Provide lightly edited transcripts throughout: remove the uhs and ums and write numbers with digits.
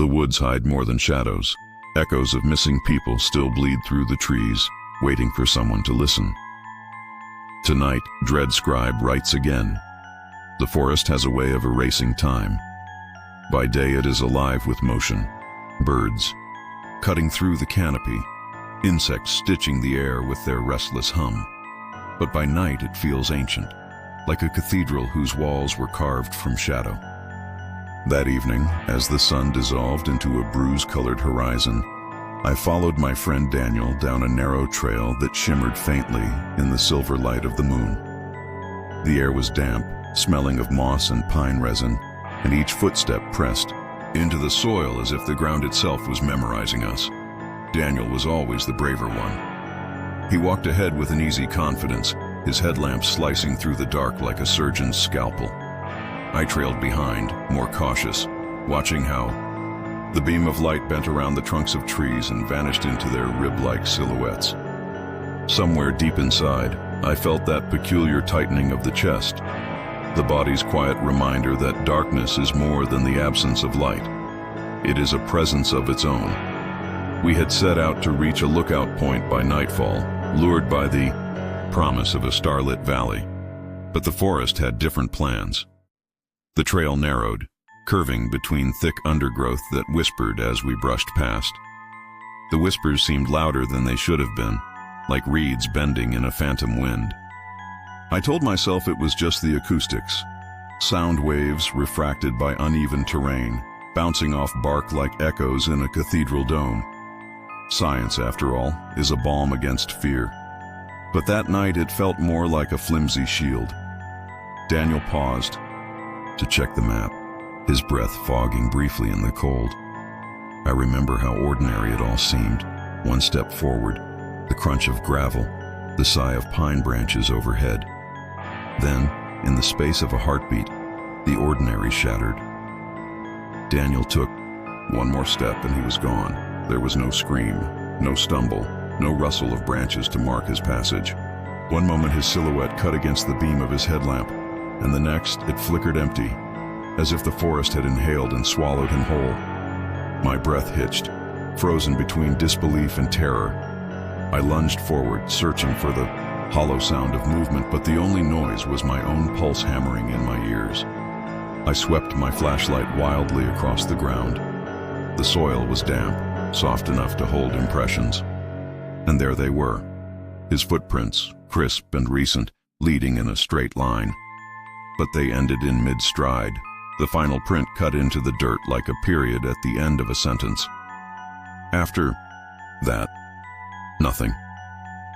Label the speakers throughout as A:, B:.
A: The woods hide more than shadows. Echoes of missing people still bleed through the trees, waiting for someone to listen. Tonight, Dread Scribe writes again. The forest has a way of erasing time. By day it is alive with motion. Birds cutting through the canopy, insects stitching the air with their restless hum. But by night it feels ancient, like a cathedral whose walls were carved from shadow. That evening, as the sun dissolved into a bruise-colored horizon, I followed my friend Daniel down a narrow trail that shimmered faintly in the silver light of the moon. The air was damp, smelling of moss and pine resin, and each footstep pressed into the soil as if the ground itself was memorizing us. Daniel was always the braver one. He walked ahead with an easy confidence, his headlamp slicing through the dark like a surgeon's scalpel. I trailed behind, more cautious, watching how the beam of light bent around the trunks of trees and vanished into their rib-like silhouettes. Somewhere deep inside, I felt that peculiar tightening of the chest, the body's quiet reminder that darkness is more than the absence of light. It is a presence of its own. We had set out to reach a lookout point by nightfall, lured by the promise of a starlit valley. But the forest had different plans. The trail narrowed, curving between thick undergrowth that whispered as we brushed past. The whispers seemed louder than they should have been, like reeds bending in a phantom wind. I told myself it was just the acoustics, sound waves refracted by uneven terrain, bouncing off bark like echoes in a cathedral dome. Science, after all, is a balm against fear. But that night it felt more like a flimsy shield. Daniel paused to check the map, his breath fogging briefly in the cold. I remember how ordinary it all seemed. One step forward, the crunch of gravel, the sigh of pine branches overhead. Then, in the space of a heartbeat, the ordinary shattered. Daniel took one more step and he was gone. There was no scream, no stumble, no rustle of branches to mark his passage. One moment his silhouette cut against the beam of his headlamp, and the next it flickered empty, as if the forest had inhaled and swallowed him whole. My breath hitched, frozen between disbelief and terror. I lunged forward, searching for the hollow sound of movement, but the only noise was my own pulse hammering in my ears. I swept my flashlight wildly across the ground. The soil was damp, soft enough to hold impressions. And there they were, his footprints, crisp and recent, leading in a straight line. But they ended in mid-stride, the final print cut into the dirt like a period at the end of a sentence. After that, nothing.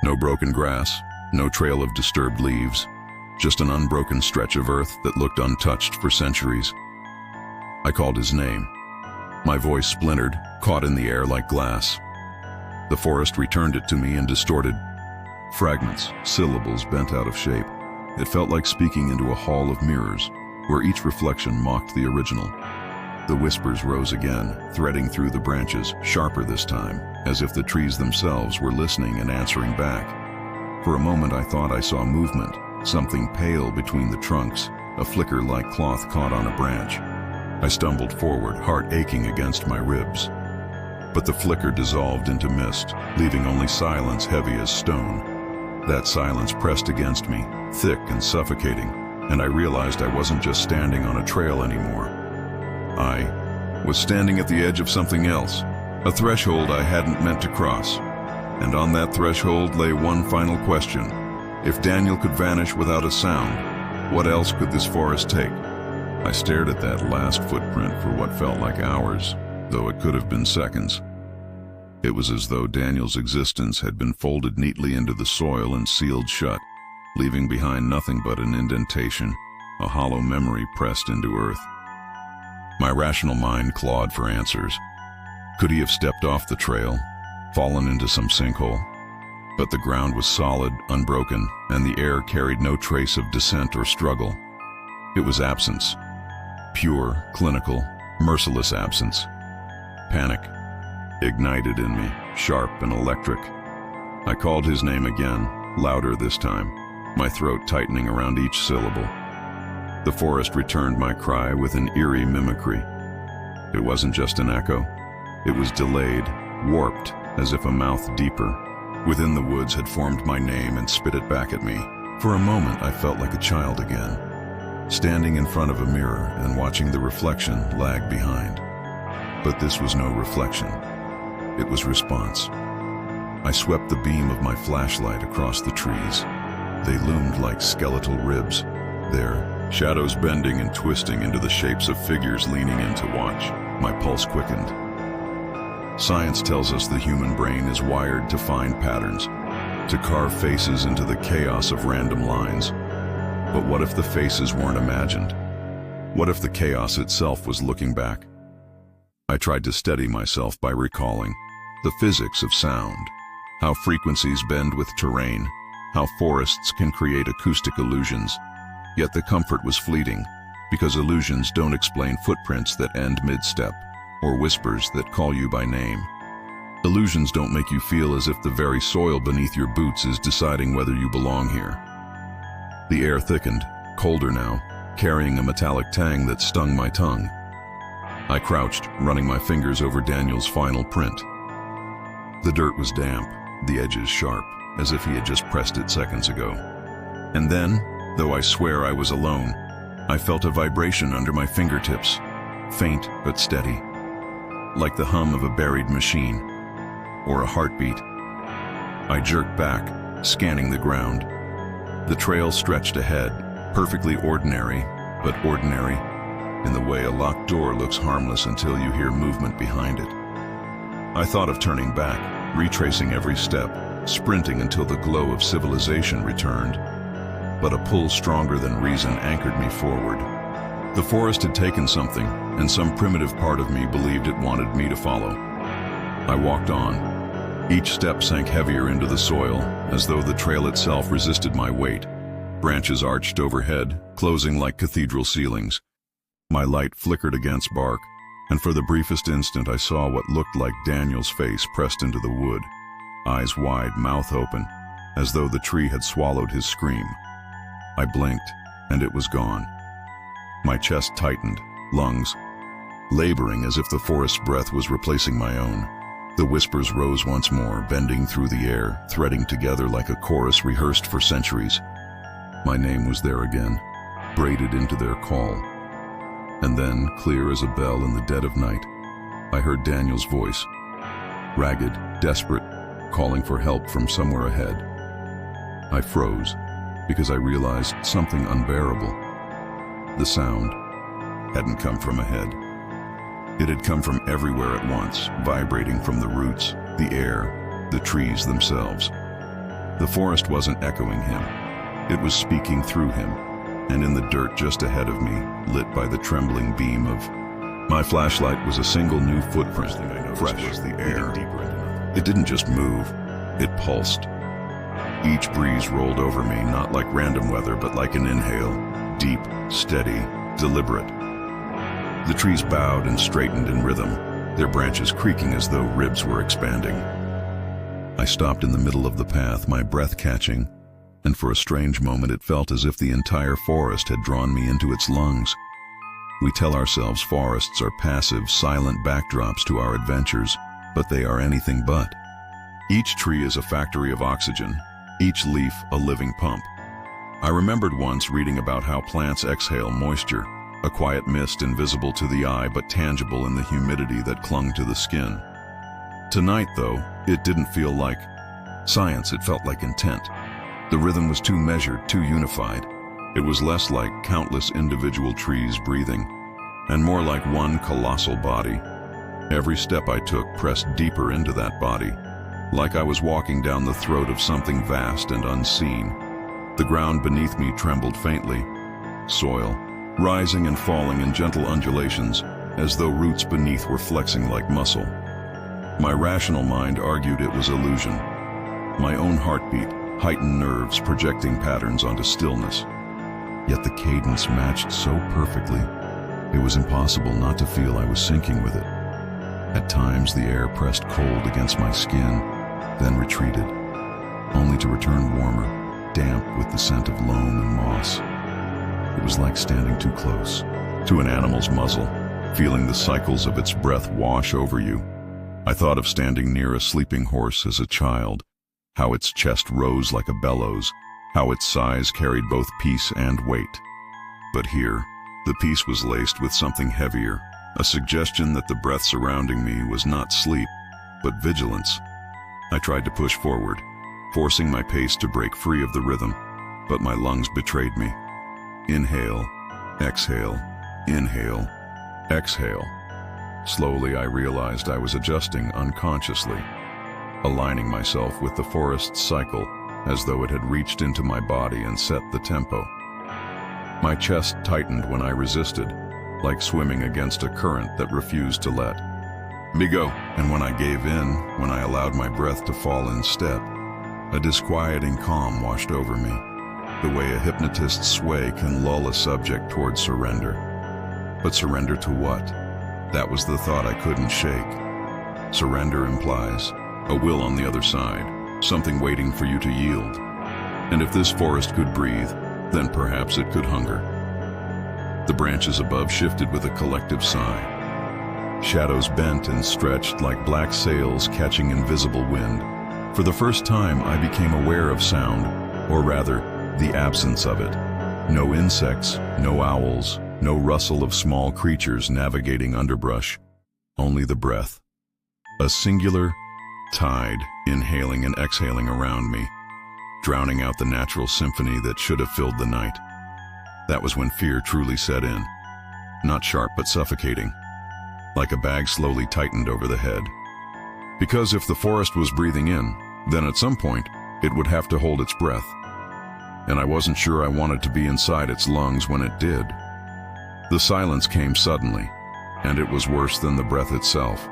A: No broken grass, no trail of disturbed leaves, just an unbroken stretch of earth that looked untouched for centuries. I called his name. My voice splintered, caught in the air like glass. The forest returned it to me in distorted fragments, syllables bent out of shape. It felt like speaking into a hall of mirrors, where each reflection mocked the original. The whispers rose again, threading through the branches, sharper this time, as if the trees themselves were listening and answering back. For a moment I thought I saw movement, something pale between the trunks, a flicker like cloth caught on a branch. I stumbled forward, heart aching against my ribs. But the flicker dissolved into mist, leaving only silence heavy as stone. That silence pressed against me, thick and suffocating, and I realized I wasn't just standing on a trail anymore. I was standing at the edge of something else, a threshold I hadn't meant to cross. And on that threshold lay one final question. If Daniel could vanish without a sound, what else could this forest take? I stared at that last footprint for what felt like hours, though it could have been seconds. It was as though Daniel's existence had been folded neatly into the soil and sealed shut, leaving behind nothing but an indentation, a hollow memory pressed into earth. My rational mind clawed for answers. Could he have stepped off the trail, fallen into some sinkhole? But the ground was solid, unbroken, and the air carried no trace of descent or struggle. It was absence. Pure, clinical, merciless absence. Panic ignited in me, sharp and electric. I called his name again, louder this time, my throat tightening around each syllable. The forest returned my cry with an eerie mimicry. It wasn't just an echo. It was delayed, warped, as if a mouth deeper within the woods had formed my name and spit it back at me. For a moment, I felt like a child again, standing in front of a mirror and watching the reflection lag behind. But this was no reflection. It was response. I swept the beam of my flashlight across the trees. They loomed like skeletal ribs, their shadows bending and twisting into the shapes of figures leaning in to watch. My pulse quickened. Science tells us the human brain is wired to find patterns, to carve faces into the chaos of random lines. But what if the faces weren't imagined? What if the chaos itself was looking back? I tried to steady myself by recalling the physics of sound, how frequencies bend with terrain, how forests can create acoustic illusions. Yet the comfort was fleeting, because illusions don't explain footprints that end mid-step, or whispers that call you by name. Illusions don't make you feel as if the very soil beneath your boots is deciding whether you belong here. The air thickened, colder now, carrying a metallic tang that stung my tongue. I crouched, running my fingers over Daniel's final print. The dirt was damp, the edges sharp, as if he had just pressed it seconds ago. And then, though I swear I was alone, I felt a vibration under my fingertips, faint but steady, like the hum of a buried machine, or a heartbeat. I jerked back, scanning the ground. The trail stretched ahead, perfectly ordinary, but ordinary, in the way a locked door looks harmless until you hear movement behind it. I thought of turning back, retracing every step, sprinting until the glow of civilization returned. But a pull stronger than reason anchored me forward. The forest had taken something, and some primitive part of me believed it wanted me to follow. I walked on. Each step sank heavier into the soil, as though the trail itself resisted my weight. Branches arched overhead, closing like cathedral ceilings. My light flickered against bark, and for the briefest instant I saw what looked like Daniel's face pressed into the wood, eyes wide, mouth open, as though the tree had swallowed his scream. I blinked, and it was gone. My chest tightened, lungs laboring as if the forest's breath was replacing my own. The whispers rose once more, bending through the air, threading together like a chorus rehearsed for centuries. My name was there again, braided into their call. And then, clear as a bell in the dead of night, I heard Daniel's voice, ragged, desperate, calling for help from somewhere ahead. I froze, because I realized something unbearable. The sound hadn't come from ahead. It had come from everywhere at once, vibrating from the roots, the air, the trees themselves. The forest wasn't echoing him. It was speaking through him, and in the dirt just ahead of me, lit by the trembling beam of my flashlight, was a single new footprint, fresh as the air. It didn't just move, it pulsed. Each breeze rolled over me, not like random weather, but like an inhale, deep, steady, deliberate. The trees bowed and straightened in rhythm, their branches creaking as though ribs were expanding. I stopped in the middle of the path, my breath catching, and for a strange moment it felt as if the entire forest had drawn me into its lungs. We tell ourselves forests are passive, silent backdrops to our adventures, but they are anything but. Each tree is a factory of oxygen, each leaf a living pump. I remembered once reading about how plants exhale moisture, a quiet mist invisible to the eye but tangible in the humidity that clung to the skin. Tonight, though, it didn't feel like science, it felt like intent. The rhythm was too measured, too unified. It was less like countless individual trees breathing, and more like one colossal body. Every step I took pressed deeper into that body, like I was walking down the throat of something vast and unseen. The ground beneath me trembled faintly, soil rising and falling in gentle undulations, as though roots beneath were flexing like muscle. My rational mind argued it was illusion. My own heartbeat, heightened nerves projecting patterns onto stillness. Yet the cadence matched so perfectly, it was impossible not to feel I was sinking with it. At times the air pressed cold against my skin, then retreated, only to return warmer, damp with the scent of loam and moss. It was like standing too close to an animal's muzzle, feeling the cycles of its breath wash over you. I thought of standing near a sleeping horse as a child, how its chest rose like a bellows, how its sighs carried both peace and weight. But here, the peace was laced with something heavier, a suggestion that the breath surrounding me was not sleep, but vigilance. I tried to push forward, forcing my pace to break free of the rhythm, but my lungs betrayed me. Inhale, exhale, inhale, exhale. Slowly I realized I was adjusting unconsciously, aligning myself with the forest's cycle as though it had reached into my body and set the tempo. My chest tightened when I resisted, like swimming against a current that refused to let me go. And when I gave in, when I allowed my breath to fall in step, a disquieting calm washed over me, the way a hypnotist's sway can lull a subject toward surrender. But surrender to what? That was the thought I couldn't shake. Surrender implies a will on the other side, something waiting for you to yield. And if this forest could breathe, then perhaps it could hunger. The branches above shifted with a collective sigh. Shadows bent and stretched like black sails catching invisible wind. For the first time, I became aware of sound, or rather, the absence of it. No insects, no owls, no rustle of small creatures navigating underbrush, only the breath. A singular tide inhaling and exhaling around me, drowning out the natural symphony that should have filled the night. That was when fear truly set in. Not sharp but suffocating, like a bag slowly tightened over the head. Because if the forest was breathing in, then at some point, it would have to hold its breath. And I wasn't sure I wanted to be inside its lungs when it did. The silence came suddenly, and it was worse than the breath itself.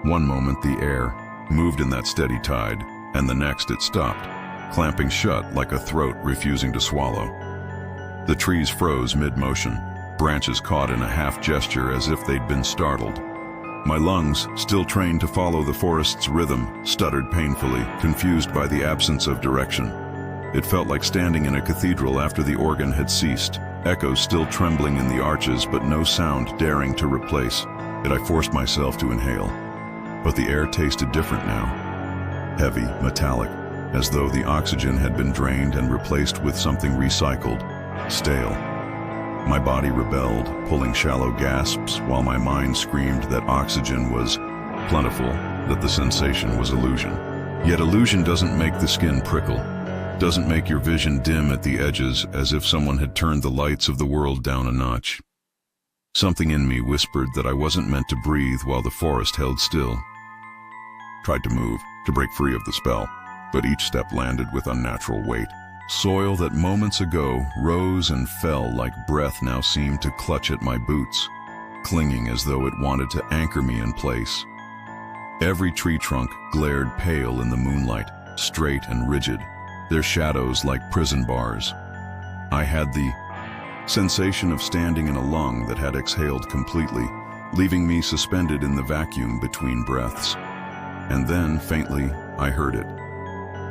A: One moment the air moved in that steady tide, and the next it stopped, clamping shut like a throat refusing to swallow. The trees froze mid-motion, branches caught in a half gesture as if they'd been startled. My lungs, still trained to follow the forest's rhythm, stuttered painfully, confused by the absence of direction. It felt like standing in a cathedral after the organ had ceased, echoes still trembling in the arches but no sound daring to replace it. I forced myself to inhale, but the air tasted different now. Heavy, metallic, as though the oxygen had been drained and replaced with something recycled, stale. My body rebelled, pulling shallow gasps while my mind screamed that oxygen was plentiful, that the sensation was illusion. Yet illusion doesn't make the skin prickle, doesn't make your vision dim at the edges as if someone had turned the lights of the world down a notch. Something in me whispered that I wasn't meant to breathe while the forest held still. Tried to move, to break free of the spell, but each step landed with unnatural weight. Soil that moments ago rose and fell like breath now seemed to clutch at my boots, clinging as though it wanted to anchor me in place. Every tree trunk glared pale in the moonlight, straight and rigid, their shadows like prison bars. I had the sensation of standing in a lung that had exhaled completely, leaving me suspended in the vacuum between breaths. And then, faintly, I heard it.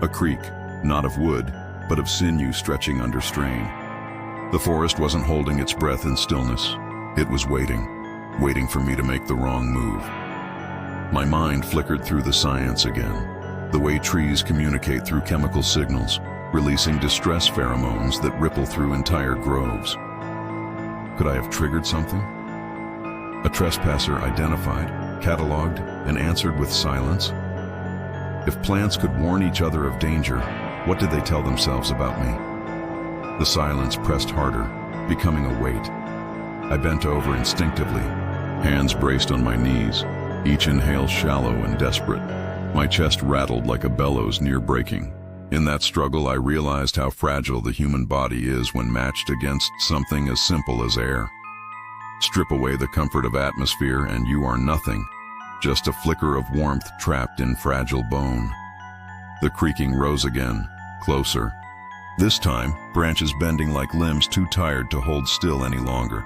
A: A creak, not of wood, but of sinew stretching under strain. The forest wasn't holding its breath in stillness. It was waiting for me to make the wrong move. My mind flickered through the science again, the way trees communicate through chemical signals, releasing distress pheromones that ripple through entire groves. Could I have triggered something? A trespasser identified, cataloged, and answered with silence? If plants could warn each other of danger, what did they tell themselves about me? The silence pressed harder, becoming a weight. I bent over instinctively, hands braced on my knees, each inhale shallow and desperate. My chest rattled like a bellows near breaking. In that struggle, I realized how fragile the human body is when matched against something as simple as air. Strip away the comfort of atmosphere and you are nothing, just a flicker of warmth trapped in fragile bone. The creaking rose again, closer. This time, branches bending like limbs too tired to hold still any longer.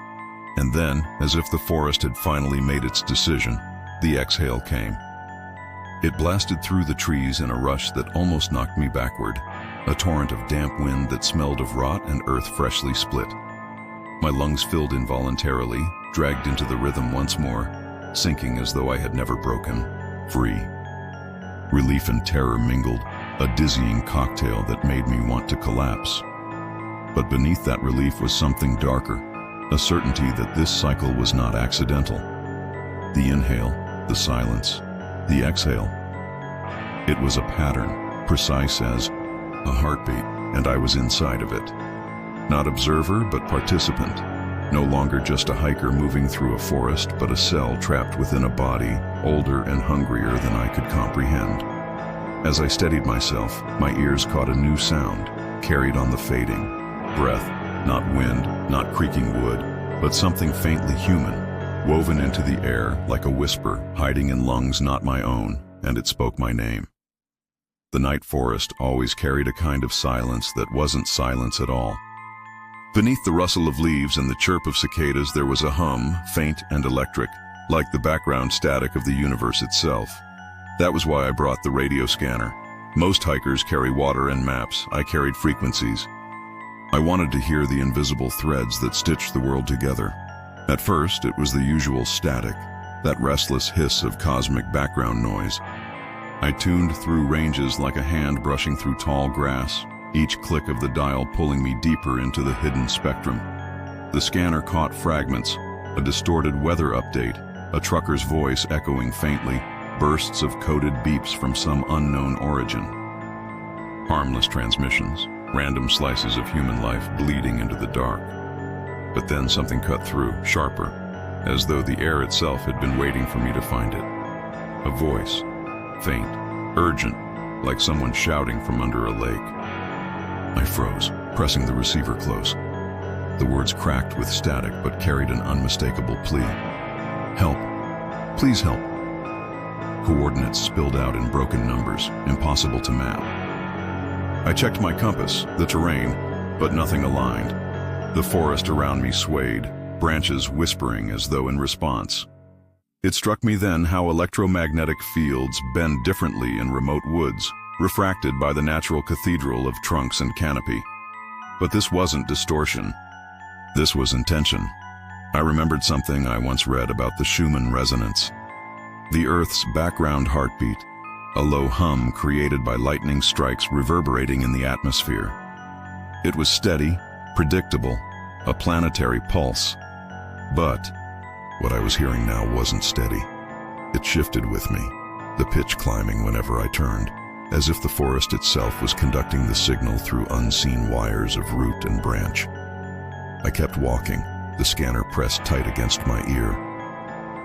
A: And then, as if the forest had finally made its decision, the exhale came. It blasted through the trees in a rush that almost knocked me backward, a torrent of damp wind that smelled of rot and earth freshly split. My lungs filled involuntarily, dragged into the rhythm once more, sinking as though I had never broken free. Relief and terror mingled, a dizzying cocktail that made me want to collapse. But beneath that relief was something darker, a certainty that this cycle was not accidental. The inhale, the silence, the exhale. It was a pattern, precise as a heartbeat, and I was inside of it. Not observer, but participant. No longer just a hiker moving through a forest, but a cell trapped within a body, older and hungrier than I could comprehend. As I steadied myself, my ears caught a new sound, carried on the fading. Breath, not wind, not creaking wood, but something faintly human, woven into the air like a whisper, hiding in lungs not my own, and it spoke my name. The night forest always carried a kind of silence that wasn't silence at all. Beneath the rustle of leaves and the chirp of cicadas there was a hum, faint and electric, like the background static of the universe itself. That was why I brought the radio scanner. Most hikers carry water and maps. I carried frequencies. I wanted to hear the invisible threads that stitched the world together. At first, it was the usual static, that restless hiss of cosmic background noise. I tuned through ranges like a hand brushing through tall grass, each click of the dial pulling me deeper into the hidden spectrum. The scanner caught fragments, a distorted weather update, a trucker's voice echoing faintly, bursts of coded beeps from some unknown origin. Harmless transmissions, random slices of human life bleeding into the dark. But then something cut through, sharper, as though the air itself had been waiting for me to find it. A voice, faint, urgent, like someone shouting from under a lake. I froze, pressing the receiver close. The words cracked with static but carried an unmistakable plea. Help. Please help. Coordinates spilled out in broken numbers, impossible to map. I checked my compass, the terrain, but nothing aligned. The forest around me swayed, branches whispering as though in response. It struck me then how electromagnetic fields bend differently in remote woods, refracted by the natural cathedral of trunks and canopy. But this wasn't distortion. This was intention. I remembered something I once read about the Schumann resonance. The Earth's background heartbeat, a low hum created by lightning strikes reverberating in the atmosphere. It was steady, predictable, a planetary pulse. But what I was hearing now wasn't steady. It shifted with me, the pitch climbing whenever I turned, as if the forest itself was conducting the signal through unseen wires of root and branch. I kept walking, the scanner pressed tight against my ear.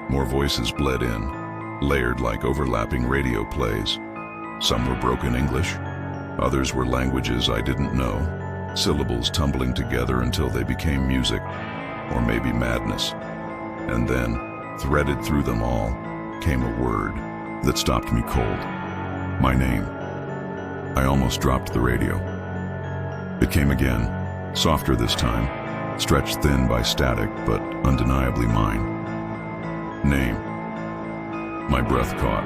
A: More voices bled in, layered like overlapping radio plays. Some were broken English, others were languages I didn't know, syllables tumbling together until they became music, or maybe madness. And then, threaded through them all, came a word that stopped me cold. My name. I almost dropped the radio. It came again, softer this time, stretched thin by static, but undeniably mine. Name. My breath caught.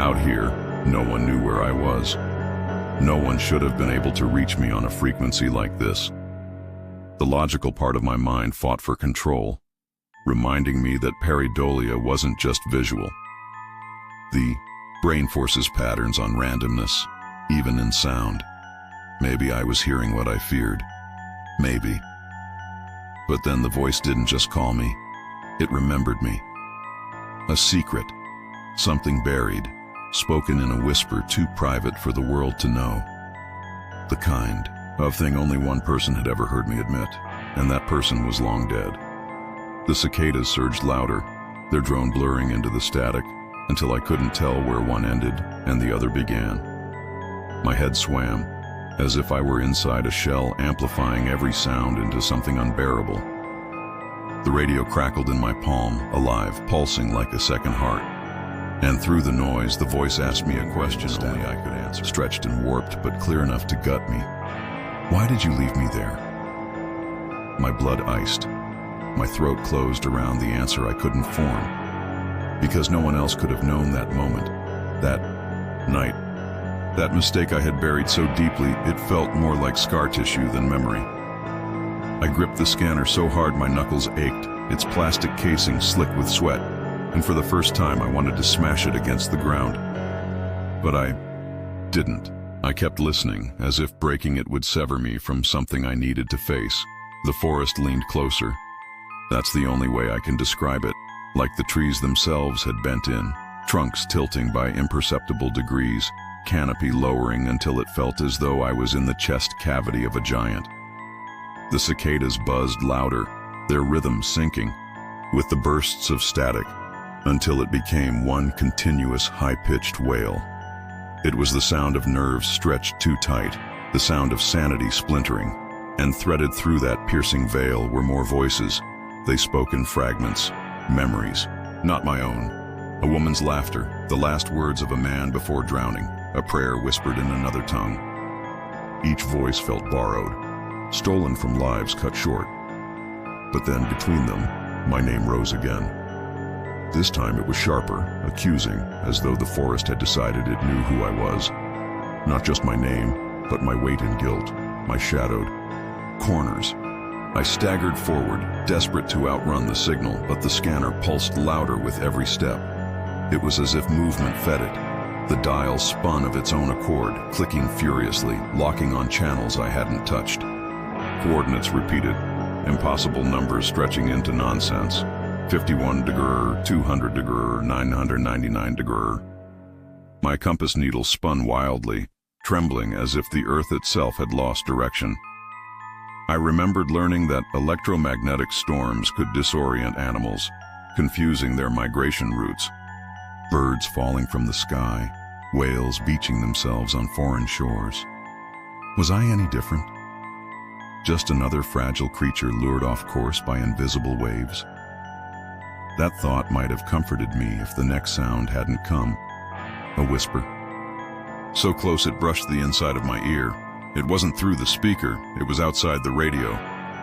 A: Out here, no one knew where I was. No one should have been able to reach me on a frequency like this. The logical part of my mind fought for control, reminding me that pareidolia wasn't just visual. The brain forces patterns on randomness, even in sound. Maybe I was hearing what I feared. Maybe. But then the voice didn't just call me. It remembered me. A secret, something buried, spoken in a whisper too private for the world to know. The kind of thing only one person had ever heard me admit, and that person was long dead. The cicadas surged louder, their drone blurring into the static, until I couldn't tell where one ended and the other began. My head swam, as if I were inside a shell amplifying every sound into something unbearable. The radio crackled in my palm, alive, pulsing like a second heart. And through the noise, the voice asked me a question only I could answer, stretched and warped, but clear enough to gut me. Why did you leave me there? My blood iced. My throat closed around the answer I couldn't form. Because no one else could have known that moment, that night. That mistake I had buried so deeply, it felt more like scar tissue than memory. I gripped the scanner so hard my knuckles ached, its plastic casing slick with sweat, and for the first time I wanted to smash it against the ground. But I didn't. I kept listening, as if breaking it would sever me from something I needed to face. The forest leaned closer. That's the only way I can describe it, like the trees themselves had bent in, trunks tilting by imperceptible degrees, canopy lowering until it felt as though I was in the chest cavity of a giant. The cicadas buzzed louder, their rhythm syncing, with the bursts of static, until it became one continuous high-pitched wail. It was the sound of nerves stretched too tight, the sound of sanity splintering, and threaded through that piercing veil were more voices. They spoke in fragments, memories, not my own. A woman's laughter, the last words of a man before drowning, a prayer whispered in another tongue. Each voice felt borrowed, stolen from lives cut short. But then, between them, my name rose again. This time it was sharper, accusing, as though the forest had decided it knew who I was. Not just my name, but my weight in guilt, my shadowed corners. I staggered forward, desperate to outrun the signal, but the scanner pulsed louder with every step. It was as if movement fed it. The dial spun of its own accord, clicking furiously, locking on channels I hadn't touched. Coordinates repeated, impossible numbers stretching into nonsense. 51 degree, 200 degree, 999 degree. My compass needle spun wildly, trembling as if the earth itself had lost direction. I remembered learning that electromagnetic storms could disorient animals, confusing their migration routes. Birds falling from the sky, whales beaching themselves on foreign shores. Was I any different? Just another fragile creature lured off course by invisible waves? That thought might have comforted me if the next sound hadn't come. A whisper. So close it brushed the inside of my ear. It wasn't through the speaker, it was outside the radio.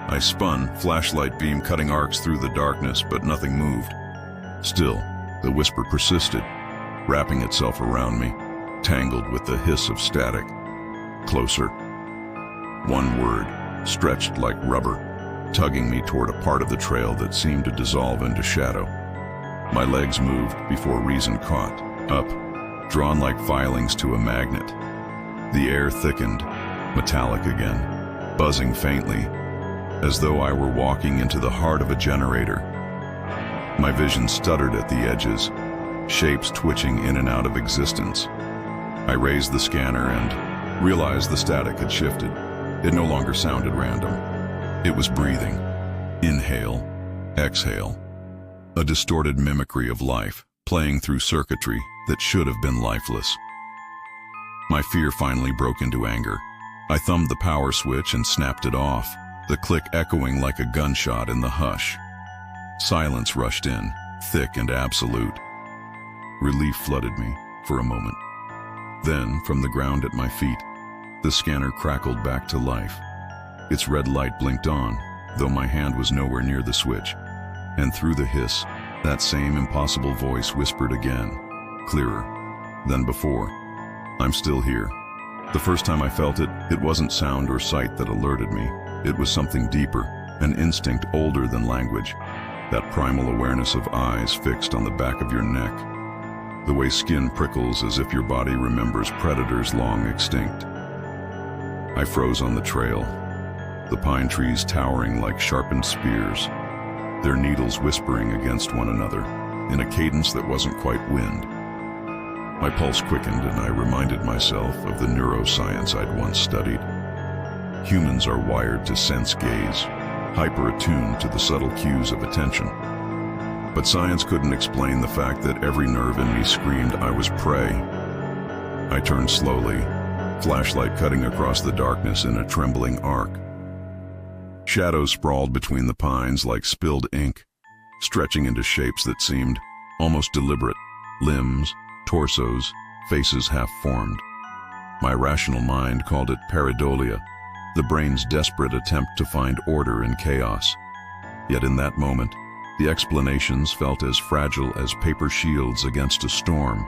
A: I spun, flashlight beam cutting arcs through the darkness, but nothing moved. Still, the whisper persisted, wrapping itself around me, tangled with the hiss of static. Closer. One word, stretched like rubber, tugging me toward a part of the trail that seemed to dissolve into shadow. My legs moved before reason caught, up, drawn like filings to a magnet. The air thickened, metallic again, buzzing faintly, as though I were walking into the heart of a generator. My vision stuttered at the edges, shapes twitching in and out of existence. I raised the scanner and realized the static had shifted. It no longer sounded random. It was breathing. Inhale, exhale. A distorted mimicry of life, playing through circuitry that should have been lifeless. My fear finally broke into anger. I thumbed the power switch and snapped it off, the click echoing like a gunshot in the hush. Silence rushed in, thick and absolute. Relief flooded me for a moment. Then, from the ground at my feet, the scanner crackled back to life. Its red light blinked on, though my hand was nowhere near the switch. And through the hiss, that same impossible voice whispered again, clearer than before. I'm still here. The first time I felt it, it wasn't sound or sight that alerted me. It was something deeper, an instinct older than language. That primal awareness of eyes fixed on the back of your neck. The way skin prickles as if your body remembers predators long extinct. I froze on the trail, the pine trees towering like sharpened spears, their needles whispering against one another in a cadence that wasn't quite wind. My pulse quickened and I reminded myself of the neuroscience I'd once studied. Humans are wired to sense gaze, hyper-attuned to the subtle cues of attention. But science couldn't explain the fact that every nerve in me screamed I was prey. I turned slowly, flashlight cutting across the darkness in a trembling arc. Shadows sprawled between the pines like spilled ink, stretching into shapes that seemed almost deliberate. Limbs, torsos, faces half-formed. My rational mind called it pareidolia, the brain's desperate attempt to find order in chaos. Yet in that moment, the explanations felt as fragile as paper shields against a storm.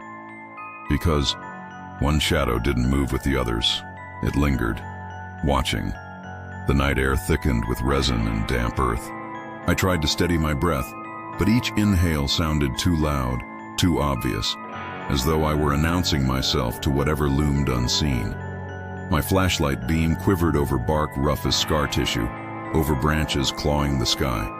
A: Because one shadow didn't move with the others. It lingered, watching. The night air thickened with resin and damp earth, I tried to steady my breath, but each inhale sounded too loud, too obvious, as though I were announcing myself to whatever loomed unseen. My flashlight beam quivered over bark rough as scar tissue, over branches clawing the sky.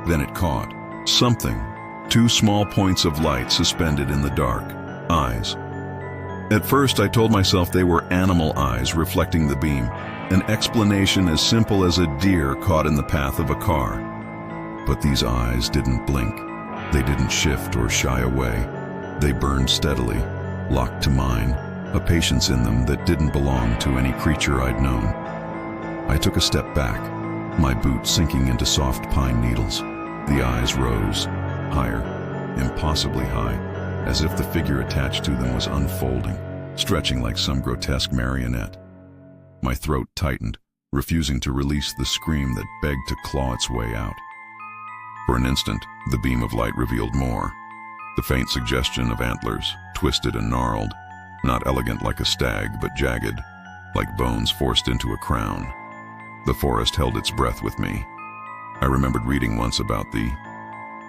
A: Then it caught something, two small points of light suspended in the dark, eyes. At first I told myself they were animal eyes reflecting the beam, an explanation as simple as a deer caught in the path of a car. But these eyes didn't blink. They didn't shift or shy away. They burned steadily, locked to mine, a patience in them that didn't belong to any creature I'd known. I took a step back, my boot sinking into soft pine needles. The eyes rose, higher, impossibly high, as if the figure attached to them was unfolding, stretching like some grotesque marionette. My throat tightened, refusing to release the scream that begged to claw its way out. For an instant, the beam of light revealed more. The faint suggestion of antlers, twisted and gnarled, not elegant like a stag, but jagged, like bones forced into a crown. The forest held its breath with me. I remembered reading once about the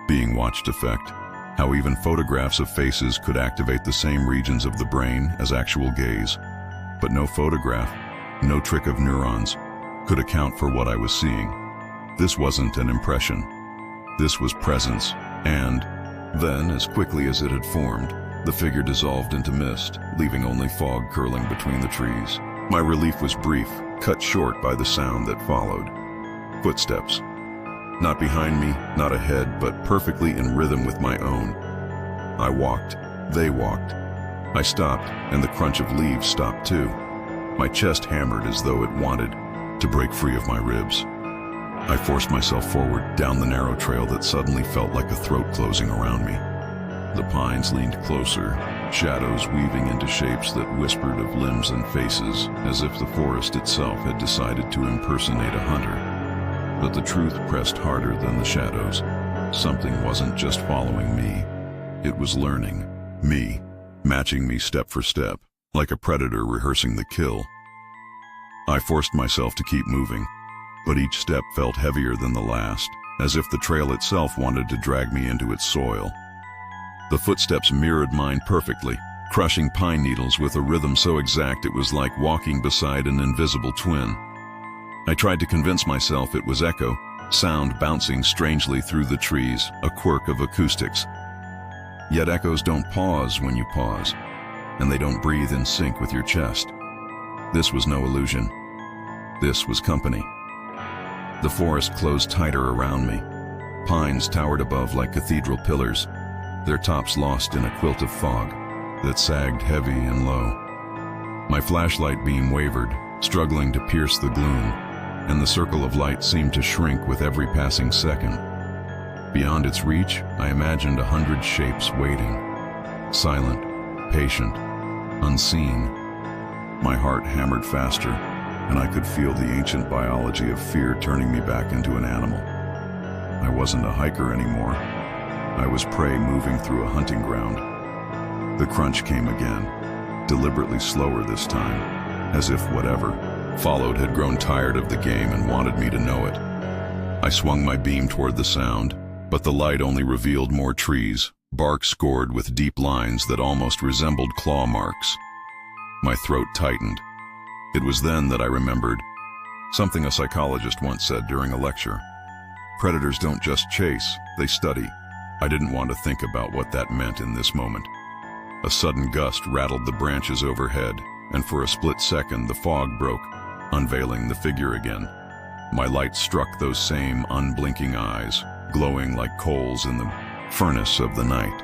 A: being watched effect, how even photographs of faces could activate the same regions of the brain as actual gaze. But no photograph, no trick of neurons, could account for what I was seeing. This wasn't an impression. This was presence, and then, as quickly as it had formed, the figure dissolved into mist, leaving only fog curling between the trees. My relief was brief, cut short by the sound that followed. Footsteps. Not behind me, not ahead, but perfectly in rhythm with my own. I walked, they walked. I stopped, and the crunch of leaves stopped too. My chest hammered as though it wanted to break free of my ribs. I forced myself forward, down the narrow trail that suddenly felt like a throat closing around me. The pines leaned closer, shadows weaving into shapes that whispered of limbs and faces, as if the forest itself had decided to impersonate a hunter. But the truth pressed harder than the shadows. Something wasn't just following me. It was learning. Me, matching me step for step, like a predator rehearsing the kill. I forced myself to keep moving, but each step felt heavier than the last, as if the trail itself wanted to drag me into its soil. The footsteps mirrored mine perfectly, crushing pine needles with a rhythm so exact it was like walking beside an invisible twin. I tried to convince myself it was echo, sound bouncing strangely through the trees, a quirk of acoustics. Yet echoes don't pause when you pause, and they don't breathe in sync with your chest. This was no illusion. This was company. The forest closed tighter around me. Pines towered above like cathedral pillars, their tops lost in a quilt of fog that sagged heavy and low. My flashlight beam wavered, struggling to pierce the gloom, and the circle of light seemed to shrink with every passing second. Beyond its reach, I imagined 100 shapes waiting, silent, patient, unseen. My heart hammered faster, and I could feel the ancient biology of fear turning me back into an animal. I wasn't a hiker anymore. I was prey moving through a hunting ground. The crunch came again, deliberately slower this time, as if whatever followed had grown tired of the game and wanted me to know it. I swung my beam toward the sound, but the light only revealed more trees, bark scored with deep lines that almost resembled claw marks. My throat tightened. It was then that I remembered something a psychologist once said during a lecture. Predators don't just chase, they study. I didn't want to think about what that meant in this moment. A sudden gust rattled the branches overhead, and for a split second the fog broke, unveiling the figure again. My light struck those same unblinking eyes, glowing like coals in the furnace of the night.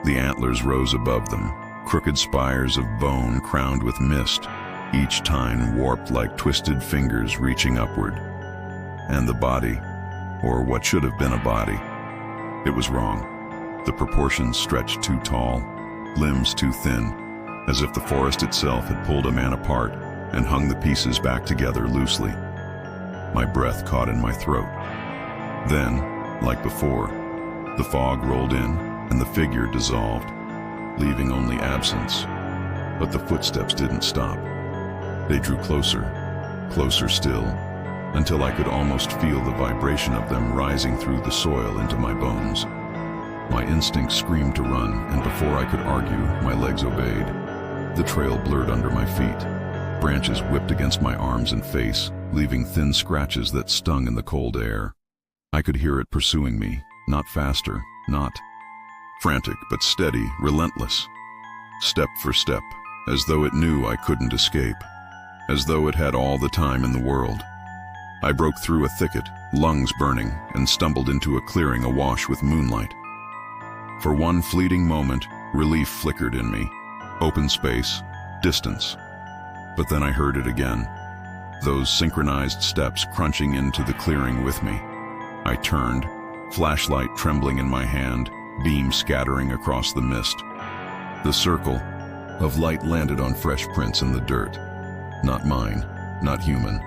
A: The antlers rose above them, crooked spires of bone crowned with mist, each tine warped like twisted fingers reaching upward. And the body, or what should have been a body, it was wrong. The proportions stretched too tall, limbs too thin, as if the forest itself had pulled a man apart and hung the pieces back together loosely. My breath caught in my throat. Then, like before, the fog rolled in and the figure dissolved, leaving only absence. But the footsteps didn't stop. They drew closer, closer still, until I could almost feel the vibration of them rising through the soil into my bones. My instinct screamed to run, and before I could argue, my legs obeyed. The trail blurred under my feet. Branches whipped against my arms and face, leaving thin scratches that stung in the cold air. I could hear it pursuing me, not faster, not frantic, but steady, relentless. Step for step, as though it knew I couldn't escape, as though it had all the time in the world. I broke through a thicket, lungs burning, and stumbled into a clearing awash with moonlight. For one fleeting moment, relief flickered in me. Open space, distance. But then I heard it again. Those synchronized steps crunching into the clearing with me. I turned, flashlight trembling in my hand, beam scattering across the mist. The circle of light landed on fresh prints in the dirt. Not mine, not human.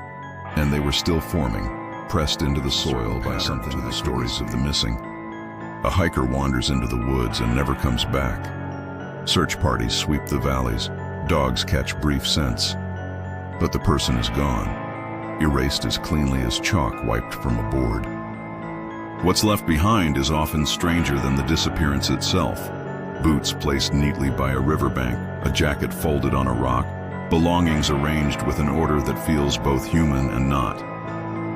A: And they were still forming, pressed into the soil by something to the stories of the missing. A hiker wanders into the woods and never comes back. Search parties sweep the valleys. Dogs catch brief scents. But the person is gone, erased as cleanly as chalk wiped from a board. What's left behind is often stranger than the disappearance itself. Boots placed neatly by a riverbank, a jacket folded on a rock, belongings arranged with an order that feels both human and not.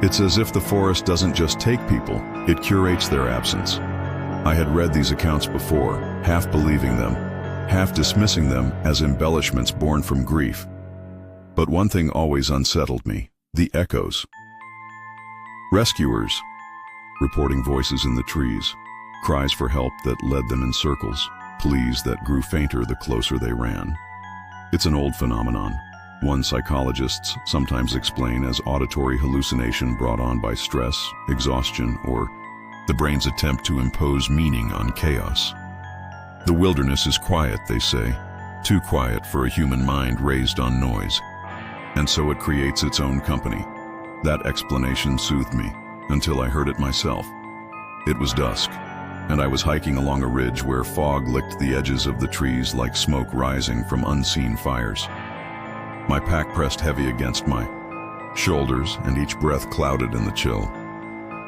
A: It's as if the forest doesn't just take people, it curates their absence. I had read these accounts before, half believing them, half dismissing them as embellishments born from grief. But one thing always unsettled me: the echoes. Rescuers, reporting voices in the trees, cries for help that led them in circles, pleas that grew fainter the closer they ran. It's an old phenomenon, one psychologists sometimes explain as auditory hallucination brought on by stress, exhaustion, or the brain's attempt to impose meaning on chaos. The wilderness is quiet, they say, too quiet for a human mind raised on noise. And so it creates its own company. That explanation soothed me, until I heard it myself. It was dusk, and I was hiking along a ridge where fog licked the edges of the trees like smoke rising from unseen fires. My pack pressed heavy against my shoulders, and each breath clouded in the chill.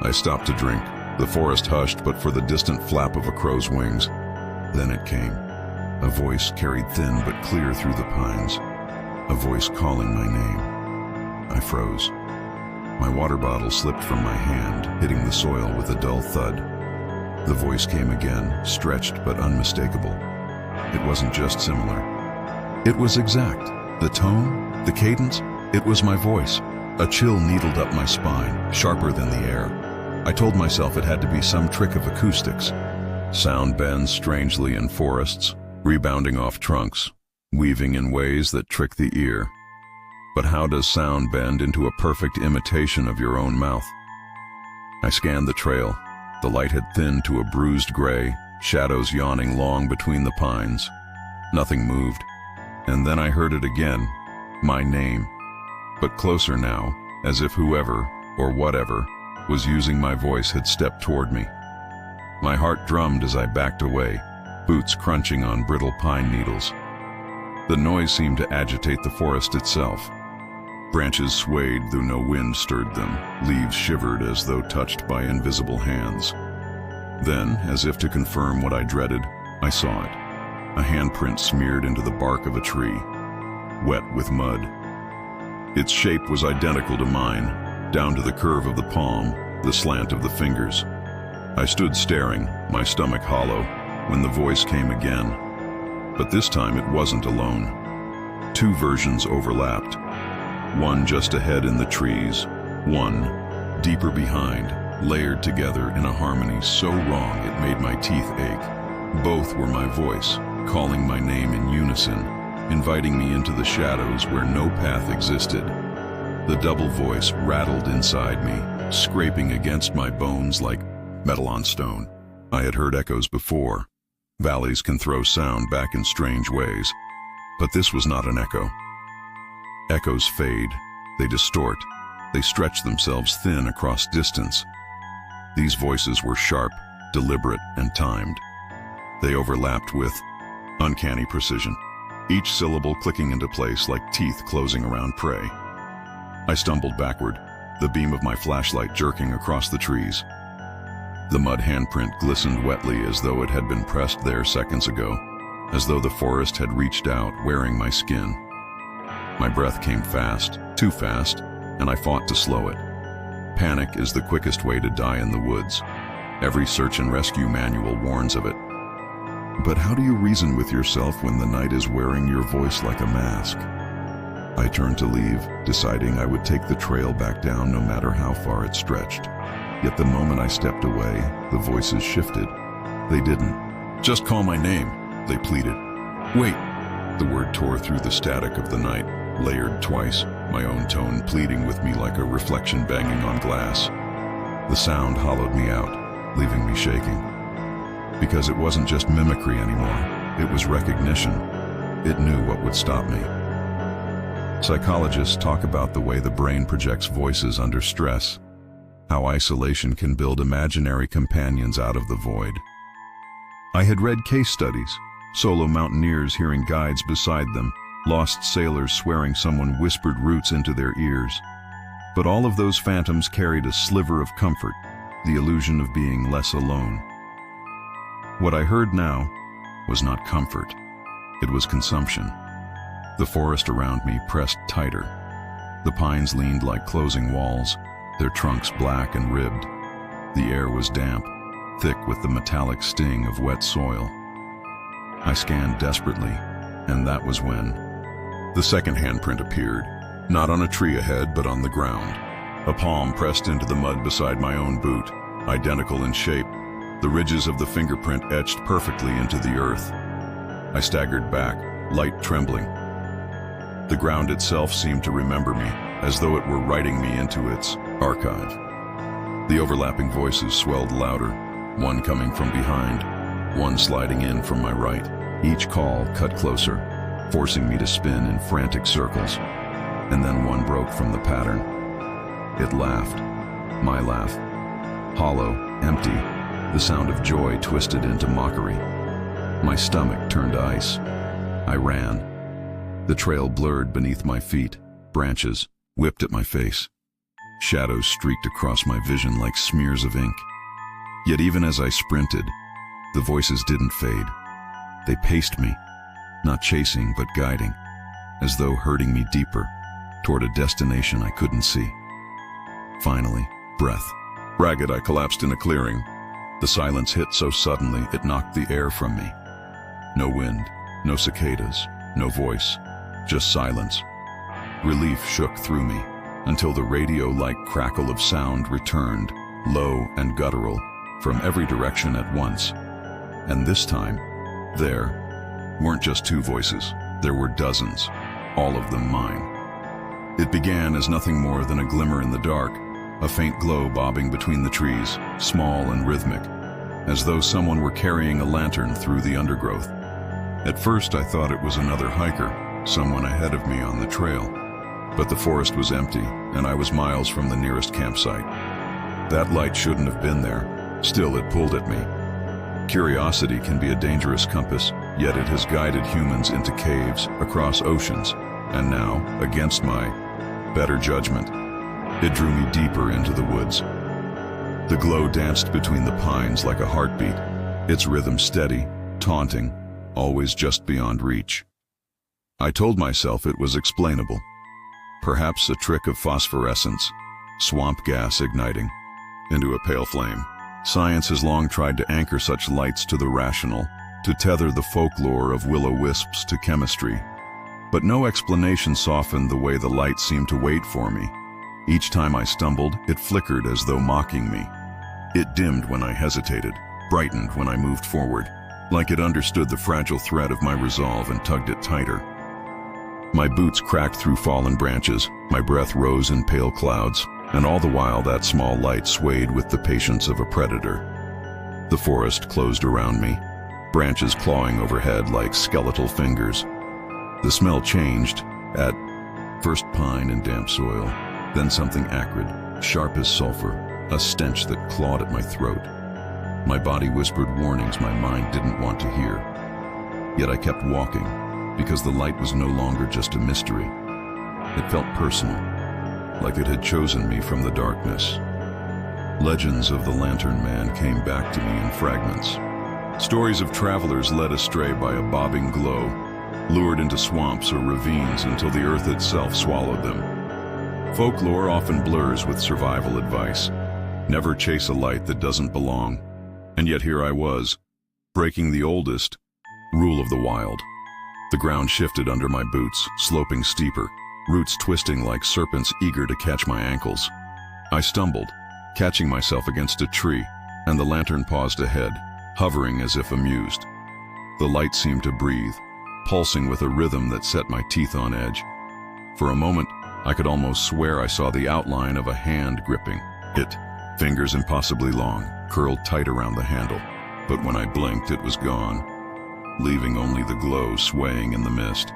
A: I stopped to drink. The forest hushed but for the distant flap of a crow's wings. Then it came. A voice carried thin but clear through the pines. A voice calling my name. I froze. My water bottle slipped from my hand, hitting the soil with a dull thud. The voice came again, stretched but unmistakable. It wasn't just similar. It was exact. The tone, the cadence, it was my voice. A chill needled up my spine, sharper than the air. I told myself it had to be some trick of acoustics. Sound bends strangely in forests, rebounding off trunks, weaving in ways that trick the ear. But how does sound bend into a perfect imitation of your own mouth? I scanned the trail. The light had thinned to a bruised gray, shadows yawning long between the pines. Nothing moved. And then I heard it again, my name. But closer now, as if whoever, or whatever, was using my voice had stepped toward me. My heart drummed as I backed away, boots crunching on brittle pine needles. The noise seemed to agitate the forest itself. Branches swayed though no wind stirred them, leaves shivered as though touched by invisible hands. Then, as if to confirm what I dreaded, I saw it. A handprint smeared into the bark of a tree, wet with mud. Its shape was identical to mine, down to the curve of the palm, the slant of the fingers. I stood staring, my stomach hollow, when the voice came again. But this time it wasn't alone. Two versions overlapped. One just ahead in the trees, one deeper behind, layered together in a harmony so wrong it made my teeth ache. Both were my voice, calling my name in unison, inviting me into the shadows where no path existed. The double voice rattled inside me, scraping against my bones like metal on stone. I had heard echoes before. Valleys can throw sound back in strange ways, but this was not an echo. Echoes fade, they distort, they stretch themselves thin across distance. These voices were sharp, deliberate, and timed. They overlapped with uncanny precision, each syllable clicking into place like teeth closing around prey. I stumbled backward, the beam of my flashlight jerking across the trees. The mud handprint glistened wetly as though it had been pressed there seconds ago, as though the forest had reached out, wearing my skin. My breath came fast, too fast, and I fought to slow it. Panic is the quickest way to die in the woods. Every search and rescue manual warns of it. But how do you reason with yourself when the night is wearing your voice like a mask? I turned to leave, deciding I would take the trail back down no matter how far it stretched. Yet the moment I stepped away, the voices shifted. They didn't. "Just call my name," they pleaded. "Wait." The word tore through the static of the night, layered twice, my own tone pleading with me like a reflection banging on glass. The sound hollowed me out, leaving me shaking. Because it wasn't just mimicry anymore, it was recognition. It knew what would stop me. Psychologists talk about the way the brain projects voices under stress, how isolation can build imaginary companions out of the void. I had read case studies, solo mountaineers hearing guides beside them, lost sailors swearing someone whispered roots into their ears. But all of those phantoms carried a sliver of comfort, the illusion of being less alone. What I heard now was not comfort. It was consumption. The forest around me pressed tighter. The pines leaned like closing walls, their trunks black and ribbed. The air was damp, thick with the metallic sting of wet soil. I scanned desperately, and that was when the second handprint appeared, not on a tree ahead, but on the ground. A palm pressed into the mud beside my own boot, identical in shape, the ridges of the fingerprint etched perfectly into the earth. I staggered back, light trembling. The ground itself seemed to remember me, as though it were writing me into its archive. The overlapping voices swelled louder, one coming from behind, one sliding in from my right. Each call cut closer, forcing me to spin in frantic circles. And then one broke from the pattern. It laughed, my laugh, hollow, empty, the sound of joy twisted into mockery. My stomach turned to ice. I ran. The trail blurred beneath my feet, branches whipped at my face. Shadows streaked across my vision like smears of ink. Yet even as I sprinted, the voices didn't fade. They paced me, not chasing but guiding, as though herding me deeper, toward a destination I couldn't see. Finally, breath. Ragged, I collapsed in a clearing. The silence hit so suddenly it knocked the air from me. No wind, no cicadas, no voice, just silence. Relief shook through me until the radio-like crackle of sound returned, low and guttural, from every direction at once. And this time, there weren't just two voices, there were dozens, all of them mine. It began as nothing more than a glimmer in the dark, a faint glow bobbing between the trees, small and rhythmic, as though someone were carrying a lantern through the undergrowth. At first I thought it was another hiker, someone ahead of me on the trail. But the forest was empty, and I was miles from the nearest campsite. That light shouldn't have been there, still it pulled at me. Curiosity can be a dangerous compass, yet it has guided humans into caves, across oceans, and now, against my better judgment, it drew me deeper into the woods. The glow danced between the pines like a heartbeat, its rhythm steady, taunting, always just beyond reach. I told myself it was explainable. Perhaps a trick of phosphorescence, swamp gas igniting into a pale flame. Science has long tried to anchor such lights to the rational, to tether the folklore of will-o-wisps to chemistry. But no explanation softened the way the light seemed to wait for me. Each time I stumbled, it flickered as though mocking me. It dimmed when I hesitated, brightened when I moved forward, like it understood the fragile thread of my resolve and tugged it tighter. My boots cracked through fallen branches, my breath rose in pale clouds, and all the while that small light swayed with the patience of a predator. The forest closed around me, branches clawing overhead like skeletal fingers. The smell changed, at first pine and damp soil, then something acrid, sharp as sulfur, a stench that clawed at my throat. My body whispered warnings my mind didn't want to hear. Yet I kept walking, because the light was no longer just a mystery. It felt personal. like it had chosen me from the darkness. Legends of the Lantern Man came back to me in fragments. Stories of travelers led astray by a bobbing glow, lured into swamps or ravines until the earth itself swallowed them. Folklore often blurs with survival advice. Never chase a light that doesn't belong. And yet here I was, breaking the oldest rule of the wild. The ground shifted under my boots, sloping steeper, roots twisting like serpents eager to catch my ankles. I stumbled, catching myself against a tree, and the lantern paused ahead, hovering as if amused. The light seemed to breathe, pulsing with a rhythm that set my teeth on edge. For a moment, I could almost swear I saw the outline of a hand gripping it, fingers impossibly long, curled tight around the handle. But when I blinked, it was gone, leaving only the glow swaying in the mist.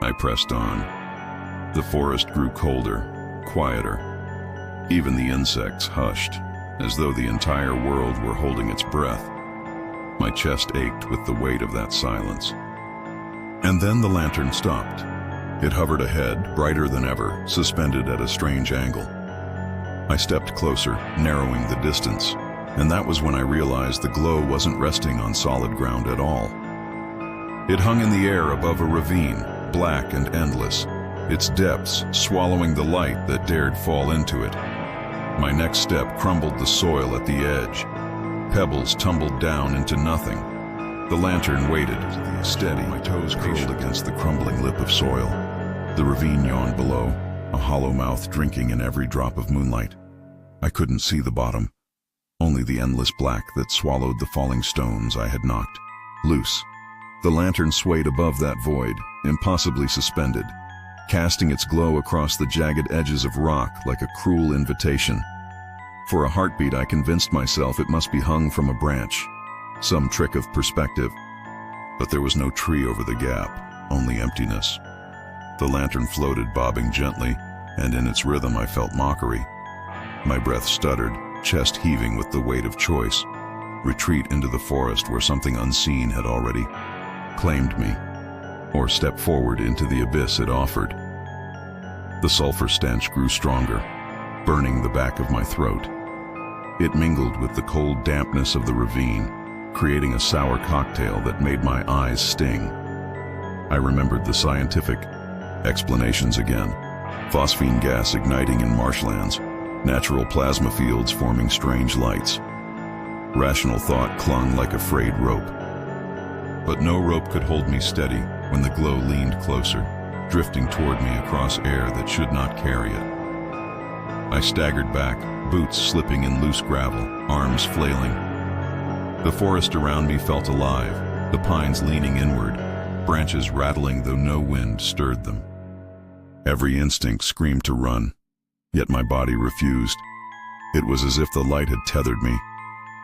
A: I pressed on. The forest grew colder, quieter. Even the insects hushed, as though the entire world were holding its breath. My chest ached with the weight of that silence. And then the lantern stopped. It hovered ahead, brighter than ever, suspended at a strange angle. I stepped closer, narrowing the distance, and that was when I realized the glow wasn't resting on solid ground at all. It hung in the air above a ravine, black and endless, its depths swallowing the light that dared fall into it. My next step crumbled the soil at the edge. Pebbles tumbled down into nothing. The lantern waited, steady, my toes curled against the crumbling lip of soil. The ravine yawned below, a hollow mouth drinking in every drop of moonlight. I couldn't see the bottom, only the endless black that swallowed the falling stones I had knocked loose. The lantern swayed above that void, impossibly suspended, casting its glow across the jagged edges of rock like a cruel invitation. For a heartbeat, I convinced myself it must be hung from a branch, some trick of perspective. But there was no tree over the gap, only emptiness. The lantern floated, bobbing gently, and in its rhythm I felt mockery. My breath stuttered, chest heaving with the weight of choice. Retreat into the forest where something unseen had already claimed me, or step forward into the abyss it offered. The sulfur stench grew stronger, burning the back of my throat. It mingled with the cold dampness of the ravine, creating a sour cocktail that made my eyes sting. I remembered the scientific explanations again. Phosphine gas igniting in marshlands, natural plasma fields forming strange lights. Rational thought clung like a frayed rope. But no rope could hold me steady when the glow leaned closer, drifting toward me across air that should not carry it. I staggered back, boots slipping in loose gravel, arms flailing. The forest around me felt alive, the pines leaning inward, branches rattling though no wind stirred them. Every instinct screamed to run, yet my body refused. It was as if the light had tethered me,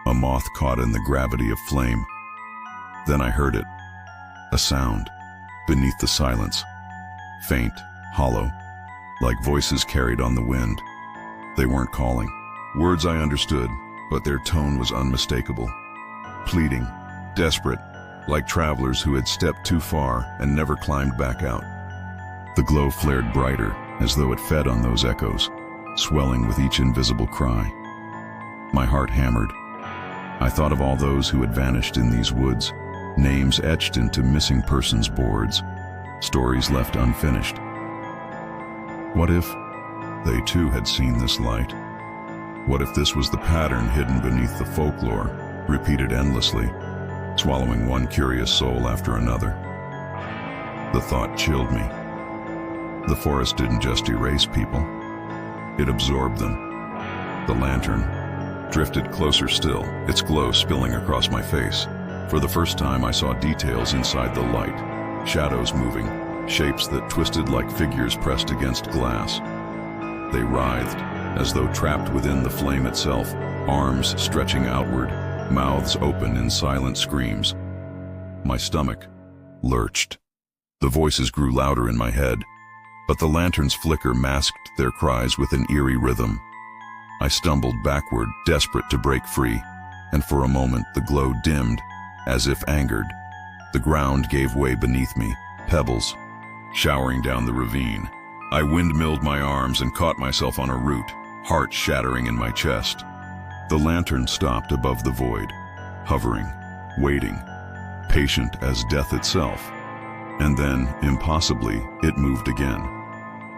A: a moth caught in the gravity of flame. Then I heard it, a sound, beneath the silence, faint, hollow, like voices carried on the wind. They weren't calling. Words I understood, but their tone was unmistakable. Pleading, desperate, like travelers who had stepped too far and never climbed back out. The glow flared brighter, as though it fed on those echoes, swelling with each invisible cry. My heart hammered. I thought of all those who had vanished in these woods, names etched into missing persons boards, stories left unfinished. What if they too had seen this light? What if this was the pattern hidden beneath the folklore, repeated endlessly, swallowing one curious soul after another? The thought chilled me. The forest didn't just erase people, it absorbed them. The lantern drifted closer still, its glow spilling across my face. For the first time I saw details inside the light, shadows moving, shapes that twisted like figures pressed against glass. They writhed, as though trapped within the flame itself, arms stretching outward, mouths open in silent screams. My stomach lurched. The voices grew louder in my head, but the lantern's flicker masked their cries with an eerie rhythm. I stumbled backward, desperate to break free, and for a moment the glow dimmed, as if angered. The ground gave way beneath me, pebbles showering down the ravine, I windmilled my arms and caught myself on a root, heart shattering in my chest. The lantern stopped above the void, hovering, waiting, patient as death itself. And then, impossibly, it moved again,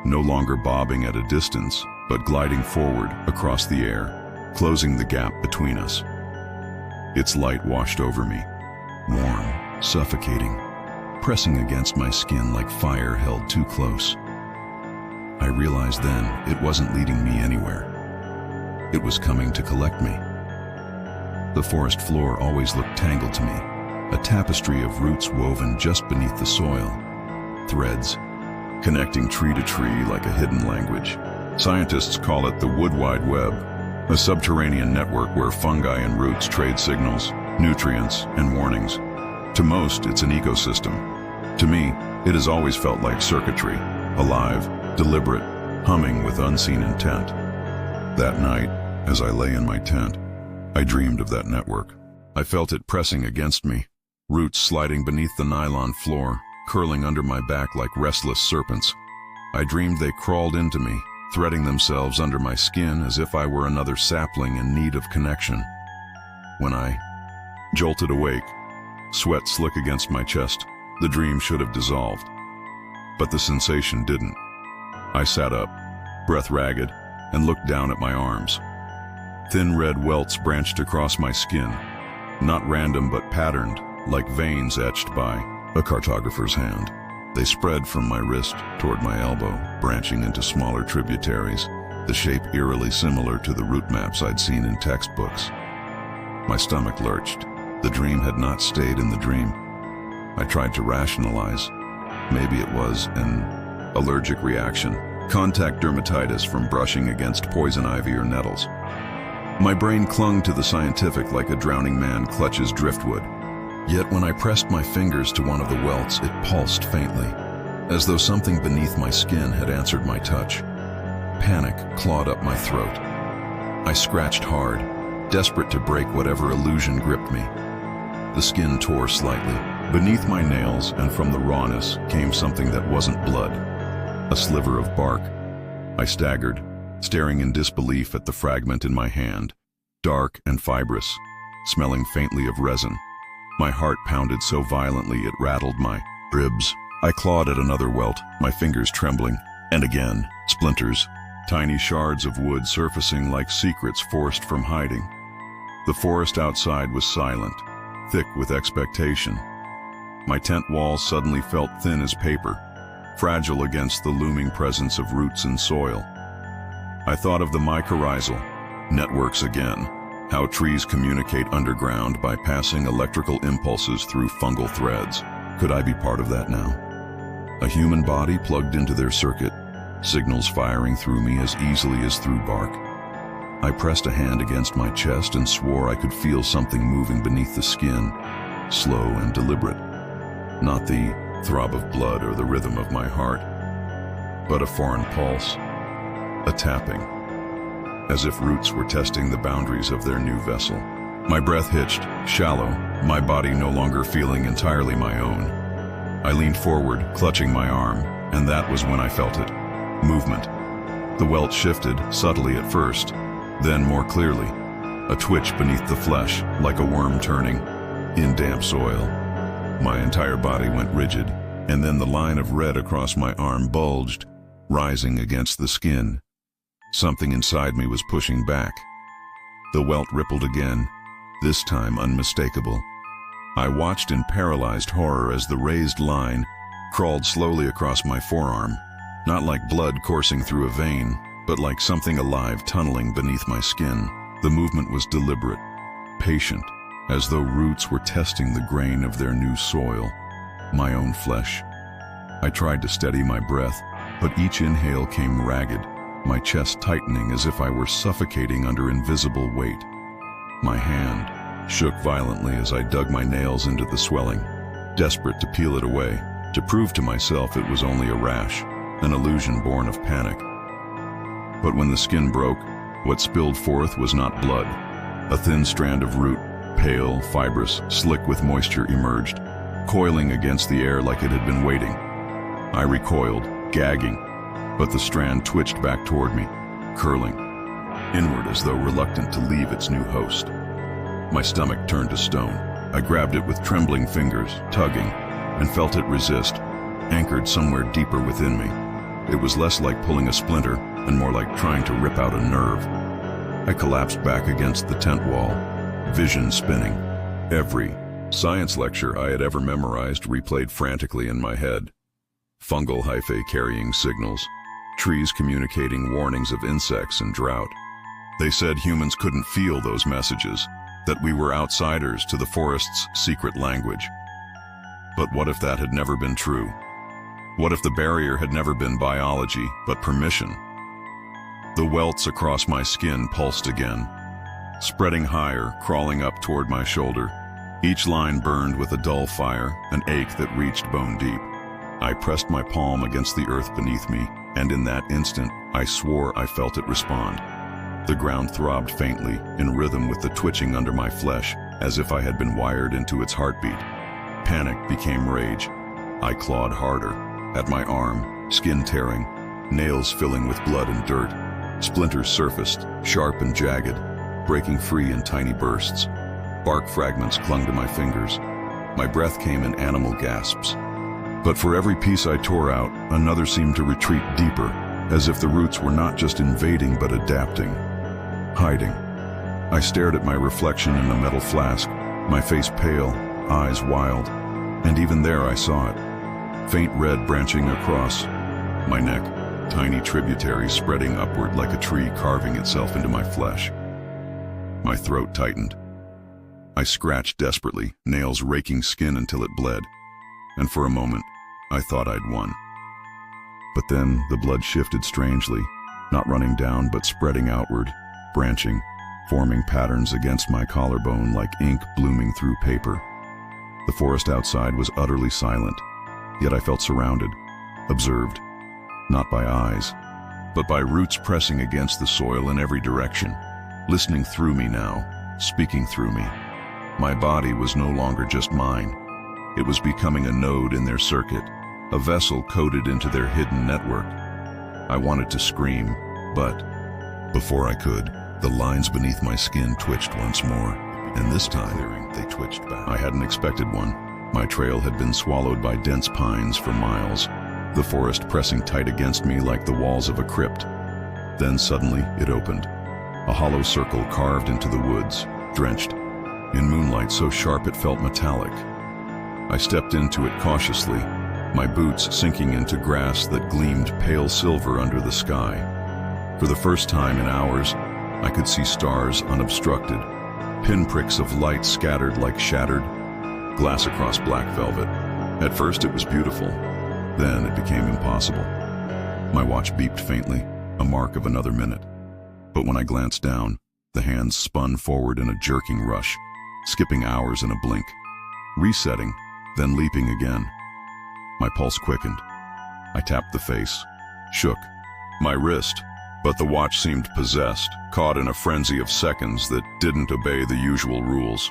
A: no longer bobbing at a distance, but gliding forward across the air, closing the gap between us. Its light washed over me, warm, suffocating, pressing against my skin like fire held too close. I realized then it wasn't leading me anywhere. It was coming to collect me. The forest floor always looked tangled to me, a tapestry of roots woven just beneath the soil, threads, connecting tree to tree like a hidden language. Scientists call it the Wood Wide Web, a subterranean network where fungi and roots trade signals, nutrients, and warnings. To most, it's an ecosystem. To me, it has always felt like circuitry, alive, deliberate, humming with unseen intent. That night, as I lay in my tent, I dreamed of that network. I felt it pressing against me, roots sliding beneath the nylon floor, curling under my back like restless serpents. I dreamed they crawled into me, threading themselves under my skin as if I were another sapling in need of connection. When I jolted awake, sweat slick against my chest, the dream should have dissolved. But the sensation didn't. I sat up, breath ragged, and looked down at my arms. Thin red welts branched across my skin, not random but patterned, like veins etched by a cartographer's hand. They spread from my wrist toward my elbow, branching into smaller tributaries, the shape eerily similar to the route maps I'd seen in textbooks. My stomach lurched. The dream had not stayed in the dream. I tried to rationalize. Maybe it was an allergic reaction, contact dermatitis from brushing against poison ivy or nettles. My brain clung to the scientific like a drowning man clutches driftwood. Yet when I pressed my fingers to one of the welts, it pulsed faintly, as though something beneath my skin had answered my touch. Panic clawed up my throat. I scratched hard, desperate to break whatever illusion gripped me. The skin tore slightly. Beneath my nails and from the rawness came something that wasn't blood, a sliver of bark. I staggered, staring in disbelief at the fragment in my hand, dark and fibrous, smelling faintly of resin. My heart pounded so violently it rattled my ribs. I clawed at another welt, my fingers trembling, and again, splinters, tiny shards of wood surfacing like secrets forced from hiding. The forest outside was silent, thick with expectation. My tent walls suddenly felt thin as paper, fragile against the looming presence of roots and soil. I thought of the mycorrhizal networks again, how trees communicate underground by passing electrical impulses through fungal threads. Could I be part of that now? A human body plugged into their circuit, signals firing through me as easily as through bark. I pressed a hand against my chest and swore I could feel something moving beneath the skin, slow and deliberate. Not the throb of blood or the rhythm of my heart, but a foreign pulse, a tapping, as if roots were testing the boundaries of their new vessel. My breath hitched, shallow, my body no longer feeling entirely my own. I leaned forward, clutching my arm, and that was when I felt it. Movement. The welt shifted, subtly at first, then more clearly. A twitch beneath the flesh, like a worm turning, in damp soil. My entire body went rigid, and then the line of red across my arm bulged, rising against the skin. Something inside me was pushing back. The welt rippled again, this time unmistakable. I watched in paralyzed horror as the raised line crawled slowly across my forearm, not like blood coursing through a vein, but like something alive tunneling beneath my skin. The movement was deliberate, patient, as though roots were testing the grain of their new soil, my own flesh. I tried to steady my breath, but each inhale came ragged, my chest tightening as if I were suffocating under invisible weight. My hand shook violently as I dug my nails into the swelling, desperate to peel it away, to prove to myself it was only a rash, an illusion born of panic. But when the skin broke, what spilled forth was not blood. A thin strand of root, pale, fibrous, slick with moisture, emerged, coiling against the air like it had been waiting. I recoiled, gagging. but the strand twitched back toward me, curling inward as though reluctant to leave its new host. My stomach turned to stone. I grabbed it with trembling fingers, tugging, and felt it resist, anchored somewhere deeper within me. It was less like pulling a splinter and more like trying to rip out a nerve. I collapsed back against the tent wall, vision spinning. Every science lecture I had ever memorized replayed frantically in my head. Fungal hyphae carrying signals, trees communicating warnings of insects and drought. They said humans couldn't feel those messages, that we were outsiders to the forest's secret language. But what if that had never been true? What if the barrier had never been biology, but permission? The welts across my skin pulsed again, spreading higher, crawling up toward my shoulder. Each line burned with a dull fire, an ache that reached bone deep. I pressed my palm against the earth beneath me, and in that instant, I swore I felt it respond. The ground throbbed faintly, in rhythm with the twitching under my flesh, as if I had been wired into its heartbeat. Panic became rage. I clawed harder, at my arm, skin tearing, nails filling with blood and dirt. Splinters surfaced, sharp and jagged, breaking free in tiny bursts. Bark fragments clung to my fingers. My breath came in animal gasps. But for every piece I tore out, another seemed to retreat deeper, as if the roots were not just invading but adapting. Hiding. I stared at my reflection in the metal flask, my face pale, eyes wild, and even there I saw it. Faint red branching across my neck, tiny tributaries spreading upward like a tree carving itself into my flesh. My throat tightened. I scratched desperately, nails raking skin until it bled, and for a moment, I thought I'd won. But then the blood shifted strangely, not running down but spreading outward, branching, forming patterns against my collarbone like ink blooming through paper. The forest outside was utterly silent, yet I felt surrounded, observed, not by eyes, but by roots pressing against the soil in every direction, listening through me now, speaking through me. My body was no longer just mine. It was becoming a node in their circuit, a vessel coded into their hidden network. I wanted to scream, but before I could, the lines beneath my skin twitched once more, and this time they twitched back. I hadn't expected one. My trail had been swallowed by dense pines for miles, the forest pressing tight against me like the walls of a crypt. Then suddenly it opened, a hollow circle carved into the woods, drenched in moonlight so sharp it felt metallic. I stepped into it cautiously, my boots sinking into grass that gleamed pale silver under the sky. For the first time in hours, I could see stars unobstructed, pinpricks of light scattered like shattered glass across black velvet. At first it was beautiful, then it became impossible. My watch beeped faintly, a mark of another minute. But when I glanced down, the hands spun forward in a jerking rush, skipping hours in a blink, resetting, then leaping again. My pulse quickened. I tapped the face, shook my wrist, but the watch seemed possessed, caught in a frenzy of seconds that didn't obey the usual rules.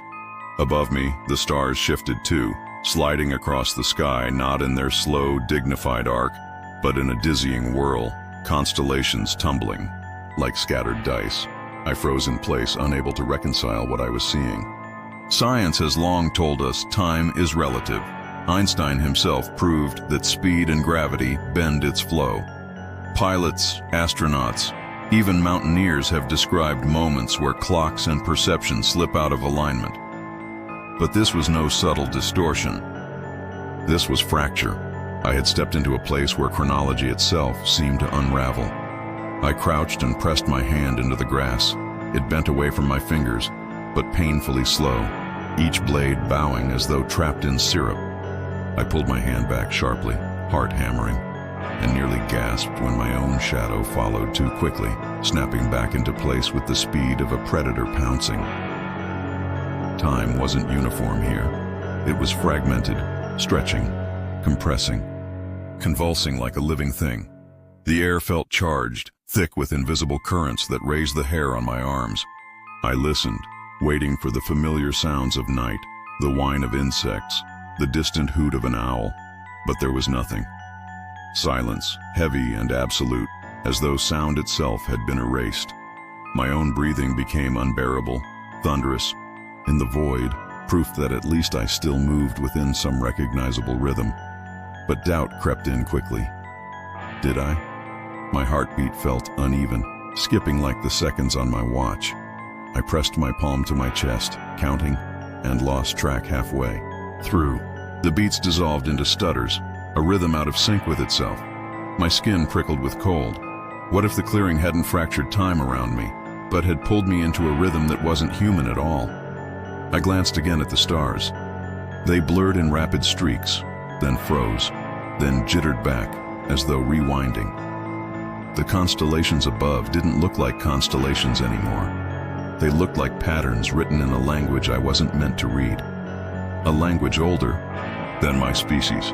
A: Above me, the stars shifted too, sliding across the sky, not in their slow, dignified arc, but in a dizzying whirl, constellations tumbling, like scattered dice. I froze in place, unable to reconcile what I was seeing. Science has long told us time is relative. Einstein himself proved that speed and gravity bend its flow. Pilots, astronauts, even mountaineers have described moments where clocks and perception slip out of alignment. But this was no subtle distortion. This was fracture. I had stepped into a place where chronology itself seemed to unravel. I crouched and pressed my hand into the grass. It bent away from my fingers, but painfully slow, each blade bowing as though trapped in syrup. I pulled my hand back sharply, heart hammering, and nearly gasped when my own shadow followed too quickly, snapping back into place with the speed of a predator pouncing. Time wasn't uniform here. It was fragmented, stretching, compressing, convulsing like a living thing. The air felt charged, thick with invisible currents that raised the hair on my arms. I listened, waiting for the familiar sounds of night, the whine of insects, the distant hoot of an owl, but there was nothing. Silence, heavy and absolute, as though sound itself had been erased. My own breathing became unbearable, thunderous. In the void, proof that at least I still moved within some recognizable rhythm. But doubt crept in quickly. Did I? My heartbeat felt uneven, skipping like the seconds on my watch. I pressed my palm to my chest, counting, and lost track halfway through. The beats dissolved into stutters, a rhythm out of sync with itself. My skin prickled with cold. What if the clearing hadn't fractured time around me, but had pulled me into a rhythm that wasn't human at all? I glanced again at the stars. They blurred in rapid streaks, then froze, then jittered back, as though rewinding. The constellations above didn't look like constellations anymore. They looked like patterns written in a language I wasn't meant to read. A language older than my species.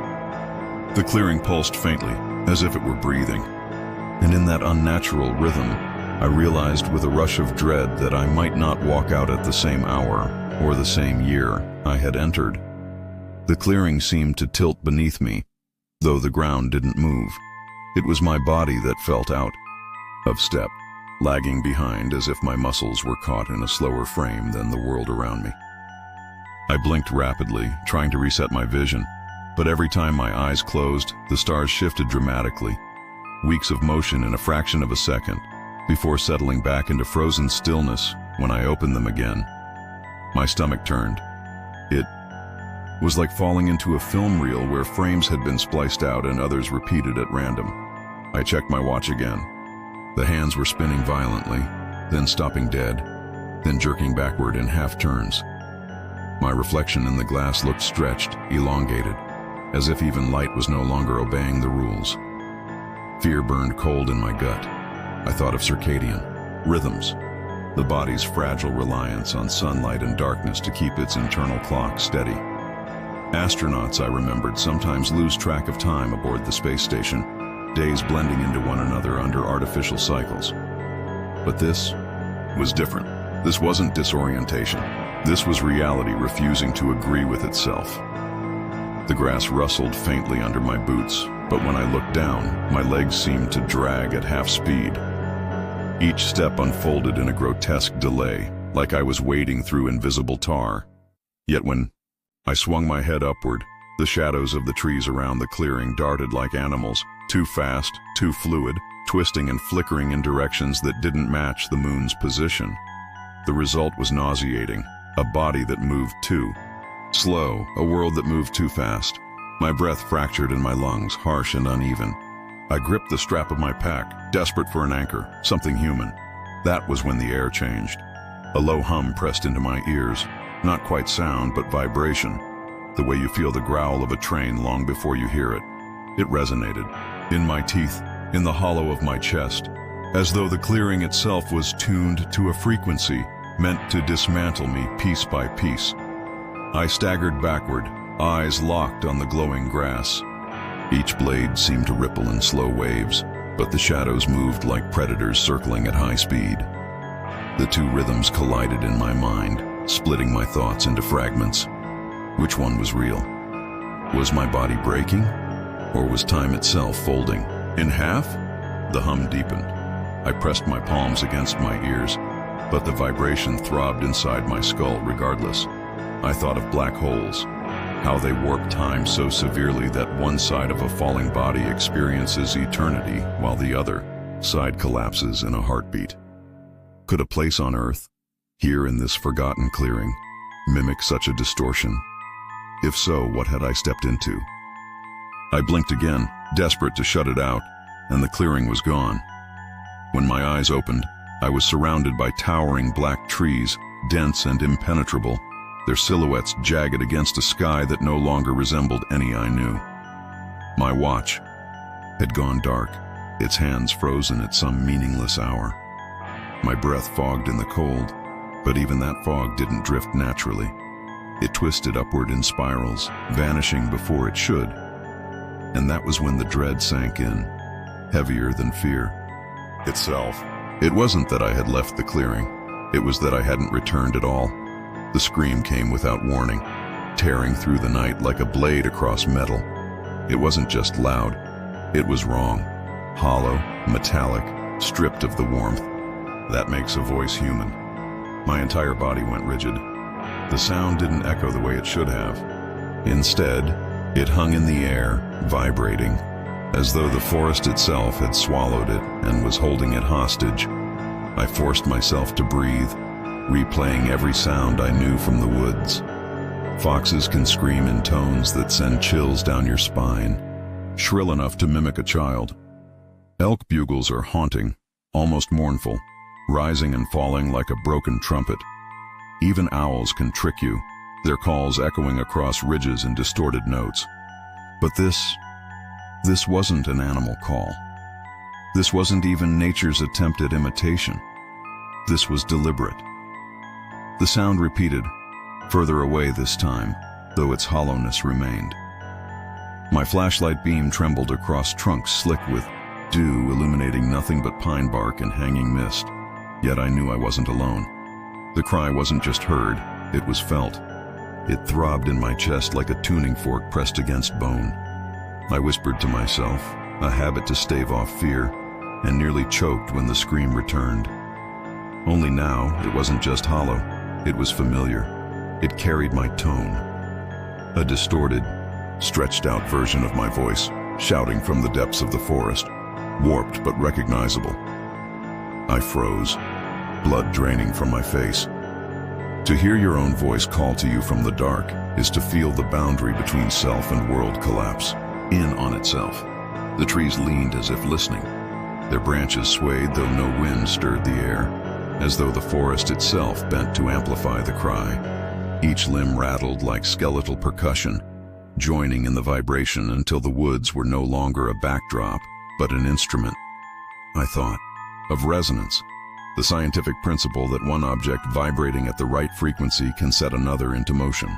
A: The clearing pulsed faintly, as if it were breathing. And in that unnatural rhythm, I realized with a rush of dread that I might not walk out at the same hour or the same year I had entered. The clearing seemed to tilt beneath me, though the ground didn't move. It was my body that felt out of step, lagging behind as if my muscles were caught in a slower frame than the world around me. I blinked rapidly, trying to reset my vision, but every time my eyes closed, the stars shifted dramatically. Weeks of motion in a fraction of a second, before settling back into frozen stillness when I opened them again. My stomach turned. It was like falling into a film reel where frames had been spliced out and others repeated at random. I checked my watch again. The hands were spinning violently, then stopping dead, then jerking backward in half turns. My reflection in the glass looked stretched, elongated, as if even light was no longer obeying the rules. Fear burned cold in my gut. I thought of circadian rhythms, the body's fragile reliance on sunlight and darkness to keep its internal clock steady. Astronauts, I remembered, sometimes lose track of time aboard the space station, days blending into one another under artificial cycles. But this was different. This wasn't disorientation. This was reality refusing to agree with itself. The grass rustled faintly under my boots, but when I looked down, my legs seemed to drag at half speed. Each step unfolded in a grotesque delay, like I was wading through invisible tar. Yet when I swung my head upward, the shadows of the trees around the clearing darted like animals, too fast, too fluid, twisting and flickering in directions that didn't match the moon's position. The result was nauseating, a body that moved too slow, a world that moved too fast. My breath fractured in my lungs, harsh and uneven. I gripped the strap of my pack, desperate for an anchor, something human. That was when the air changed. A low hum pressed into my ears, not quite sound, but vibration, the way you feel the growl of a train long before you hear it. It resonated, in my teeth, in the hollow of my chest, as though the clearing itself was tuned to a frequency meant to dismantle me piece by piece. I staggered backward, eyes locked on the glowing grass. Each blade seemed to ripple in slow waves, but the shadows moved like predators circling at high speed. The two rhythms collided in my mind, splitting my thoughts into fragments. Which one was real? Was my body breaking? Or was time itself folding in half? The hum deepened. I pressed my palms against my ears, but the vibration throbbed inside my skull regardless. I thought of black holes, how they warp time so severely that one side of a falling body experiences eternity while the other side collapses in a heartbeat. Could a place on Earth, here in this forgotten clearing, mimic such a distortion? If so, what had I stepped into? I blinked again, desperate to shut it out, and the clearing was gone. When my eyes opened, I was surrounded by towering black trees, dense and impenetrable, their silhouettes jagged against a sky that no longer resembled any I knew. My watch had gone dark, its hands frozen at some meaningless hour. My breath fogged in the cold, but even that fog didn't drift naturally. It twisted upward in spirals, vanishing before it should. And that was when the dread sank in, heavier than fear itself. It wasn't that I had left the clearing. It was that I hadn't returned at all. The scream came without warning, tearing through the night like a blade across metal. It wasn't just loud. It was wrong. Hollow, metallic, stripped of the warmth. That makes a voice human. My entire body went rigid. The sound didn't echo the way it should have. Instead, it hung in the air, vibrating, as though the forest itself had swallowed it and was holding it hostage. I forced myself to breathe, replaying every sound I knew from the woods. Foxes can scream in tones that send chills down your spine, shrill enough to mimic a child. Elk bugles are haunting, almost mournful, rising and falling like a broken trumpet. Even owls can trick you, their calls echoing across ridges in distorted notes. But this wasn't an animal call. This wasn't even nature's attempt at imitation. This was deliberate. The sound repeated, further away this time, though its hollowness remained. My flashlight beam trembled across trunks slick with dew, illuminating nothing but pine bark and hanging mist. Yet I knew I wasn't alone. The cry wasn't just heard, it was felt. It throbbed in my chest like a tuning fork pressed against bone. I whispered to myself, a habit to stave off fear, and nearly choked when the scream returned. Only now, it wasn't just hollow, it was familiar. It carried my tone. A distorted, stretched out version of my voice, shouting from the depths of the forest, warped but recognizable. I froze, blood draining from my face. To hear your own voice call to you from the dark is to feel the boundary between self and world collapse, in on itself. The trees leaned as if listening. Their branches swayed though no wind stirred the air, as though the forest itself bent to amplify the cry. Each limb rattled like skeletal percussion, joining in the vibration until the woods were no longer a backdrop, but an instrument. I thought of resonance, the scientific principle that one object vibrating at the right frequency can set another into motion.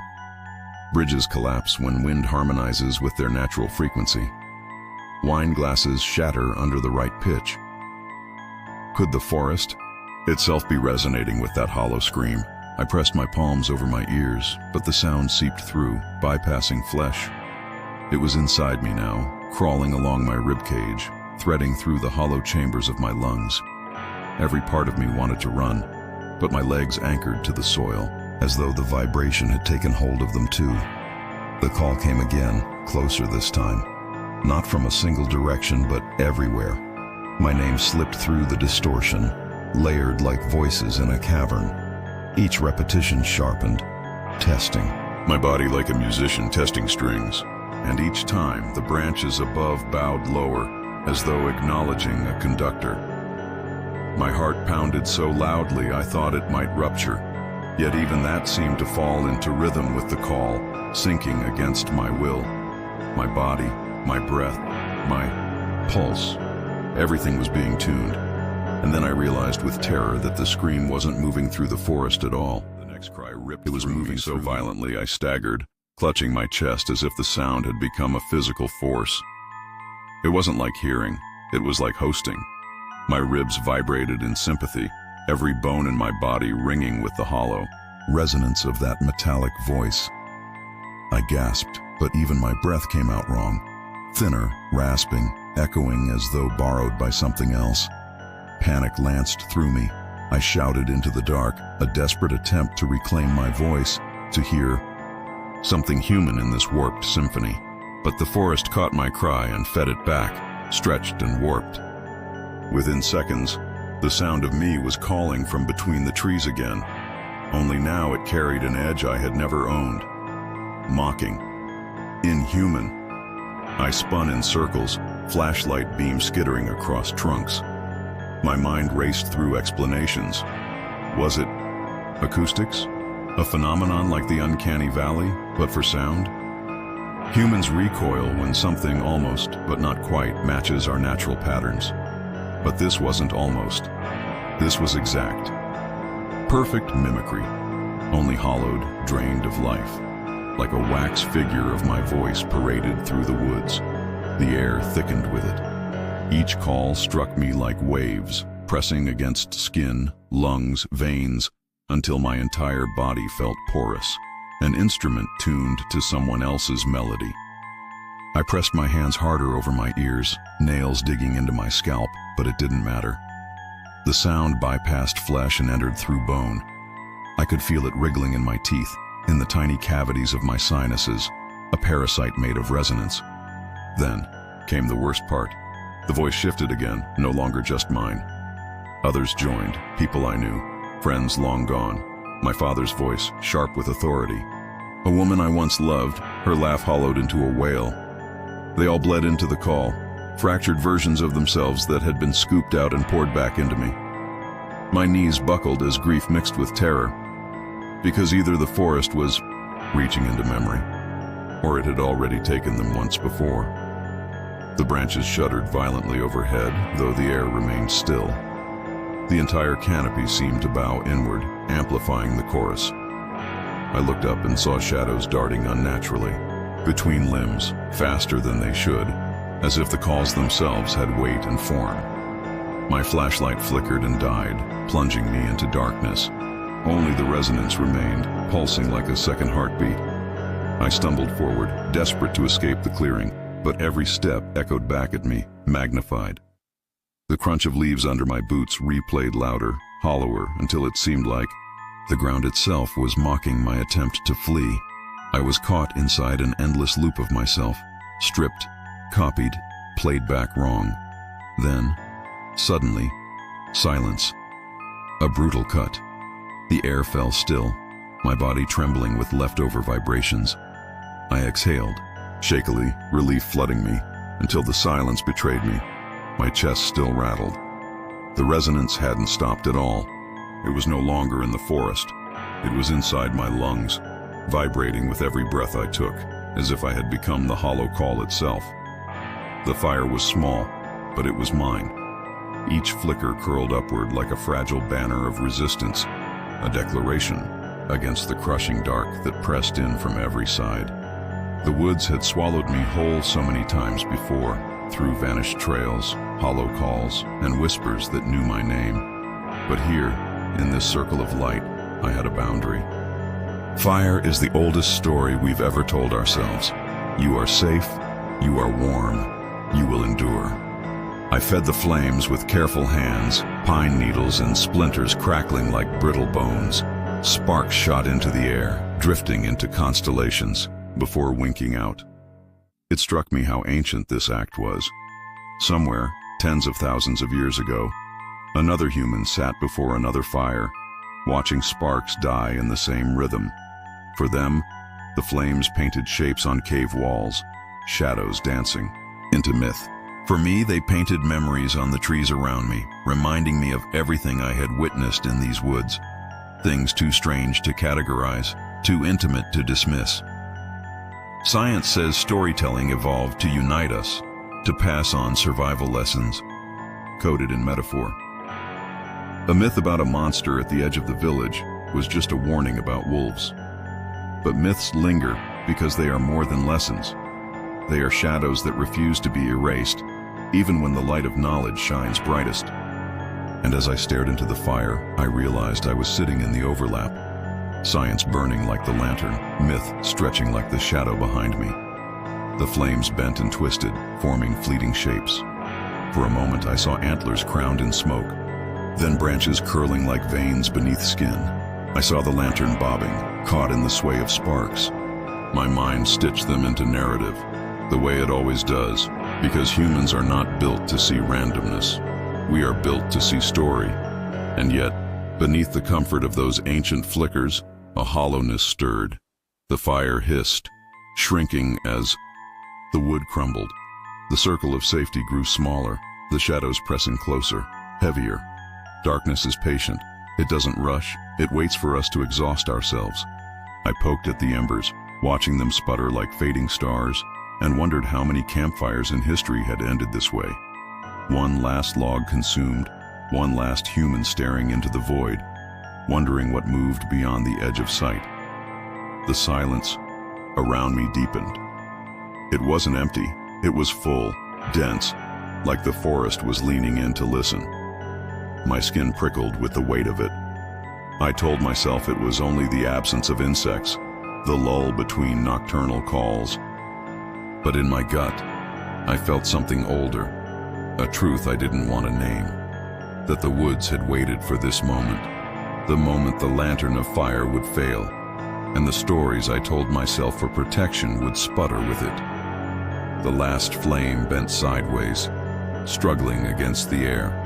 A: Bridges collapse when wind harmonizes with their natural frequency. Wine glasses shatter under the right pitch. Could the forest itself be resonating with that hollow scream? I pressed my palms over my ears, but the sound seeped through, bypassing flesh. It was inside me now, crawling along my ribcage, threading through the hollow chambers of my lungs. Every part of me wanted to run, but my legs anchored to the soil, as though the vibration had taken hold of them too. The call came again, closer this time. Not from a single direction, but everywhere. My name slipped through the distortion, layered like voices in a cavern. Each repetition sharpened, testing. My body like a musician testing strings, and each time the branches above bowed lower, as though acknowledging a conductor. My heart pounded so loudly I thought it might rupture, yet even that seemed to fall into rhythm with the call, sinking against my will. My body, my breath, my pulse, everything was being tuned. And then I realized with terror that the scream wasn't moving through the forest at all. The next cry ripped. It was moving so violently I staggered, clutching my chest as if the sound had become a physical force. It wasn't like hearing, it was like hosting. My ribs vibrated in sympathy, every bone in my body ringing with the hollow resonance of that metallic voice. I gasped, but even my breath came out wrong. Thinner, rasping, echoing as though borrowed by something else. Panic lanced through me. I shouted into the dark, a desperate attempt to reclaim my voice, to hear something human in this warped symphony. But the forest caught my cry and fed it back, stretched and warped. Within seconds, the sound of me was calling from between the trees again. Only now it carried an edge I had never owned. Mocking. Inhuman. I spun in circles, flashlight beam skittering across trunks. My mind raced through explanations. Was it acoustics? A phenomenon like the uncanny valley, but for sound? Humans recoil when something almost, but not quite, matches our natural patterns. But this wasn't almost. This was exact. Perfect mimicry, only hollowed, drained of life. Like a wax figure of my voice paraded through the woods. The air thickened with it. Each call struck me like waves, pressing against skin, lungs, veins, until my entire body felt porous, an instrument tuned to someone else's melody. I pressed my hands harder over my ears, nails digging into my scalp, but it didn't matter. The sound bypassed flesh and entered through bone. I could feel it wriggling in my teeth, in the tiny cavities of my sinuses, a parasite made of resonance. Then came the worst part. The voice shifted again, no longer just mine. Others joined, people I knew, friends long gone. My father's voice, sharp with authority. A woman I once loved, her laugh hollowed into a wail. They all bled into the call, fractured versions of themselves that had been scooped out and poured back into me. My knees buckled as grief mixed with terror, because either the forest was reaching into memory, or it had already taken them once before. The branches shuddered violently overhead, though the air remained still. The entire canopy seemed to bow inward, amplifying the chorus. I looked up and saw shadows darting unnaturally, between limbs, faster than they should, as if the calls themselves had weight and form. My flashlight flickered and died, plunging me into darkness. Only the resonance remained, pulsing like a second heartbeat. I stumbled forward, desperate to escape the clearing, but every step echoed back at me, magnified. The crunch of leaves under my boots replayed louder, hollower, until it seemed like the ground itself was mocking my attempt to flee. I was caught inside an endless loop of myself, stripped, copied, played back wrong. Then, suddenly, silence. A brutal cut. The air fell still, my body trembling with leftover vibrations. I exhaled, shakily, relief flooding me, until the silence betrayed me. My chest still rattled. The resonance hadn't stopped at all. It was no longer in the forest. It was inside my lungs, vibrating with every breath I took, as if I had become the hollow call itself. The fire was small, but it was mine. Each flicker curled upward like a fragile banner of resistance, a declaration against the crushing dark that pressed in from every side. The woods had swallowed me whole so many times before, through vanished trails, hollow calls, and whispers that knew my name. But here, in this circle of light, I had a boundary. Fire is the oldest story we've ever told ourselves. You are safe, you are warm, you will endure. I fed the flames with careful hands, pine needles and splinters crackling like brittle bones. Sparks shot into the air, drifting into constellations, before winking out. It struck me how ancient this act was. Somewhere, tens of thousands of years ago, another human sat before another fire, watching sparks die in the same rhythm. For them, the flames painted shapes on cave walls, shadows dancing into myth. For me, they painted memories on the trees around me, reminding me of everything I had witnessed in these woods. Things too strange to categorize, too intimate to dismiss. Science says storytelling evolved to unite us, to pass on survival lessons, coded in metaphor. A myth about a monster at the edge of the village was just a warning about wolves. But myths linger because they are more than lessons. They are shadows that refuse to be erased, even when the light of knowledge shines brightest. And as I stared into the fire, I realized I was sitting in the overlap. Science burning like the lantern, myth stretching like the shadow behind me. The flames bent and twisted, forming fleeting shapes. For a moment I saw antlers crowned in smoke, then branches curling like veins beneath skin. I saw the lantern bobbing, caught in the sway of sparks. My mind stitched them into narrative, the way it always does, because humans are not built to see randomness. We are built to see story. And yet, beneath the comfort of those ancient flickers, a hollowness stirred. The fire hissed, shrinking as the wood crumbled. The circle of safety grew smaller, the shadows pressing closer, heavier. Darkness is patient. It doesn't rush. It waits for us to exhaust ourselves. I poked at the embers, watching them sputter like fading stars, and wondered how many campfires in history had ended this way. One last log consumed, one last human staring into the void, wondering what moved beyond the edge of sight. The silence around me deepened. It wasn't empty, it was full, dense, like the forest was leaning in to listen. My skin prickled with the weight of it. I told myself it was only the absence of insects, the lull between nocturnal calls. But in my gut, I felt something older, a truth I didn't want to name, that the woods had waited for this moment, the moment the lantern of fire would fail, and the stories I told myself for protection would sputter with it. The last flame bent sideways, struggling against the air.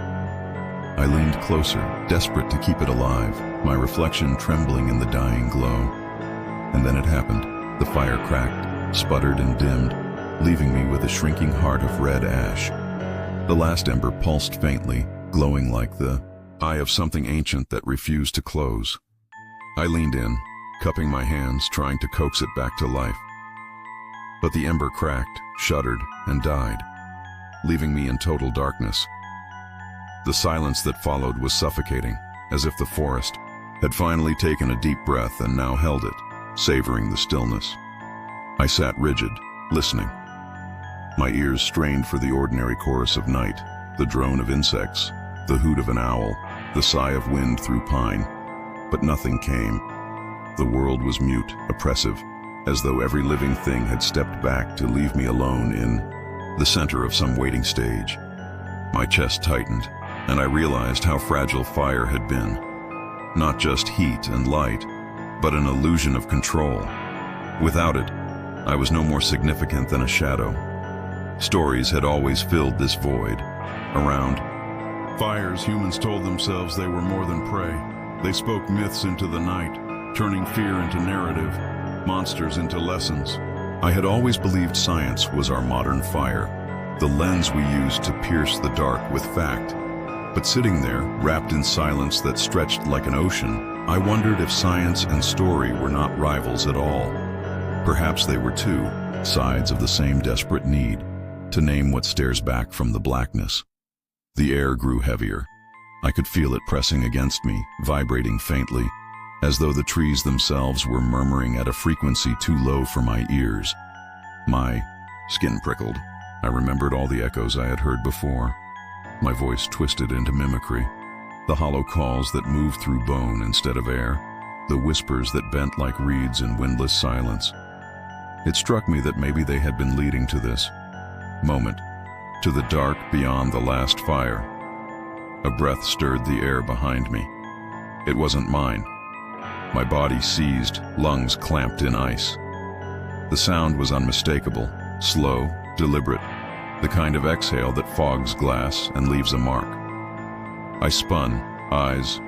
A: I leaned closer, desperate to keep it alive, my reflection trembling in the dying glow. And then it happened. The fire cracked, sputtered and dimmed, leaving me with a shrinking heart of red ash. The last ember pulsed faintly, glowing like the eye of something ancient that refused to close. I leaned in, cupping my hands, trying to coax it back to life. But the ember cracked, shuddered, and died, leaving me in total darkness. The silence that followed was suffocating, as if the forest had finally taken a deep breath and now held it, savoring the stillness. I sat rigid, listening. My ears strained for the ordinary chorus of night, the drone of insects, the hoot of an owl, the sigh of wind through pine. But nothing came. The world was mute, oppressive, as though every living thing had stepped back to leave me alone in the center of some waiting stage. My chest tightened, and I realized how fragile fire had been. Not just heat and light, but an illusion of control. Without it, I was no more significant than a shadow. Stories had always filled this void. Around fires, humans told themselves they were more than prey. They spoke myths into the night, turning fear into narrative, monsters into lessons. I had always believed science was our modern fire, the lens we used to pierce the dark with fact. But sitting there, wrapped in silence that stretched like an ocean, I wondered if science and story were not rivals at all. Perhaps they were two sides of the same desperate need to name what stares back from the blackness. The air grew heavier. I could feel it pressing against me, vibrating faintly, as though the trees themselves were murmuring at a frequency too low for my ears. My skin prickled. I remembered all the echoes I had heard before. My voice twisted into mimicry. The hollow calls that moved through bone instead of air. The whispers that bent like reeds in windless silence. It struck me that maybe they had been leading to this moment, to the dark beyond the last fire. A breath stirred the air behind me. It wasn't mine. My body seized, lungs clamped in ice. The sound was unmistakable, slow, deliberate, the kind of exhale that fogs glass and leaves a mark. I spun, eyes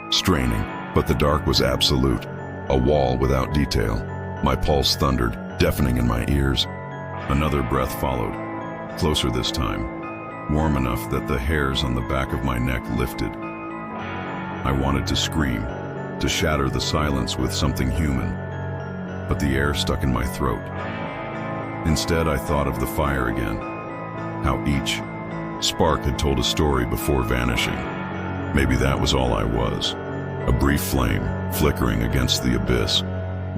A: straining, but the dark was absolute, a wall without detail. My pulse thundered, deafening in my ears. Another breath followed, closer this time, warm enough that the hairs on the back of my neck lifted. I wanted to scream, to shatter the silence with something human, but the air stuck in my throat. Instead, I thought of the fire again, how each spark had told a story before vanishing. Maybe that was all I was, a brief flame flickering against the abyss,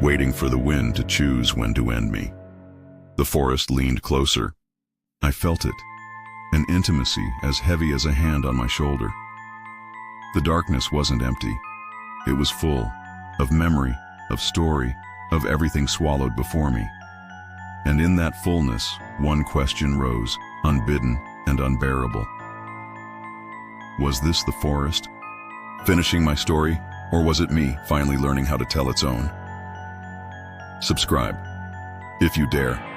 A: waiting for the wind to choose when to end me. The forest leaned closer. I felt it, an intimacy as heavy as a hand on my shoulder. The darkness wasn't empty. It was full of memory, of story, of everything swallowed before me. And in that fullness, one question rose, unbidden and unbearable. Was this the forest finishing my story, or was it me finally learning how to tell its own? Subscribe, if you dare.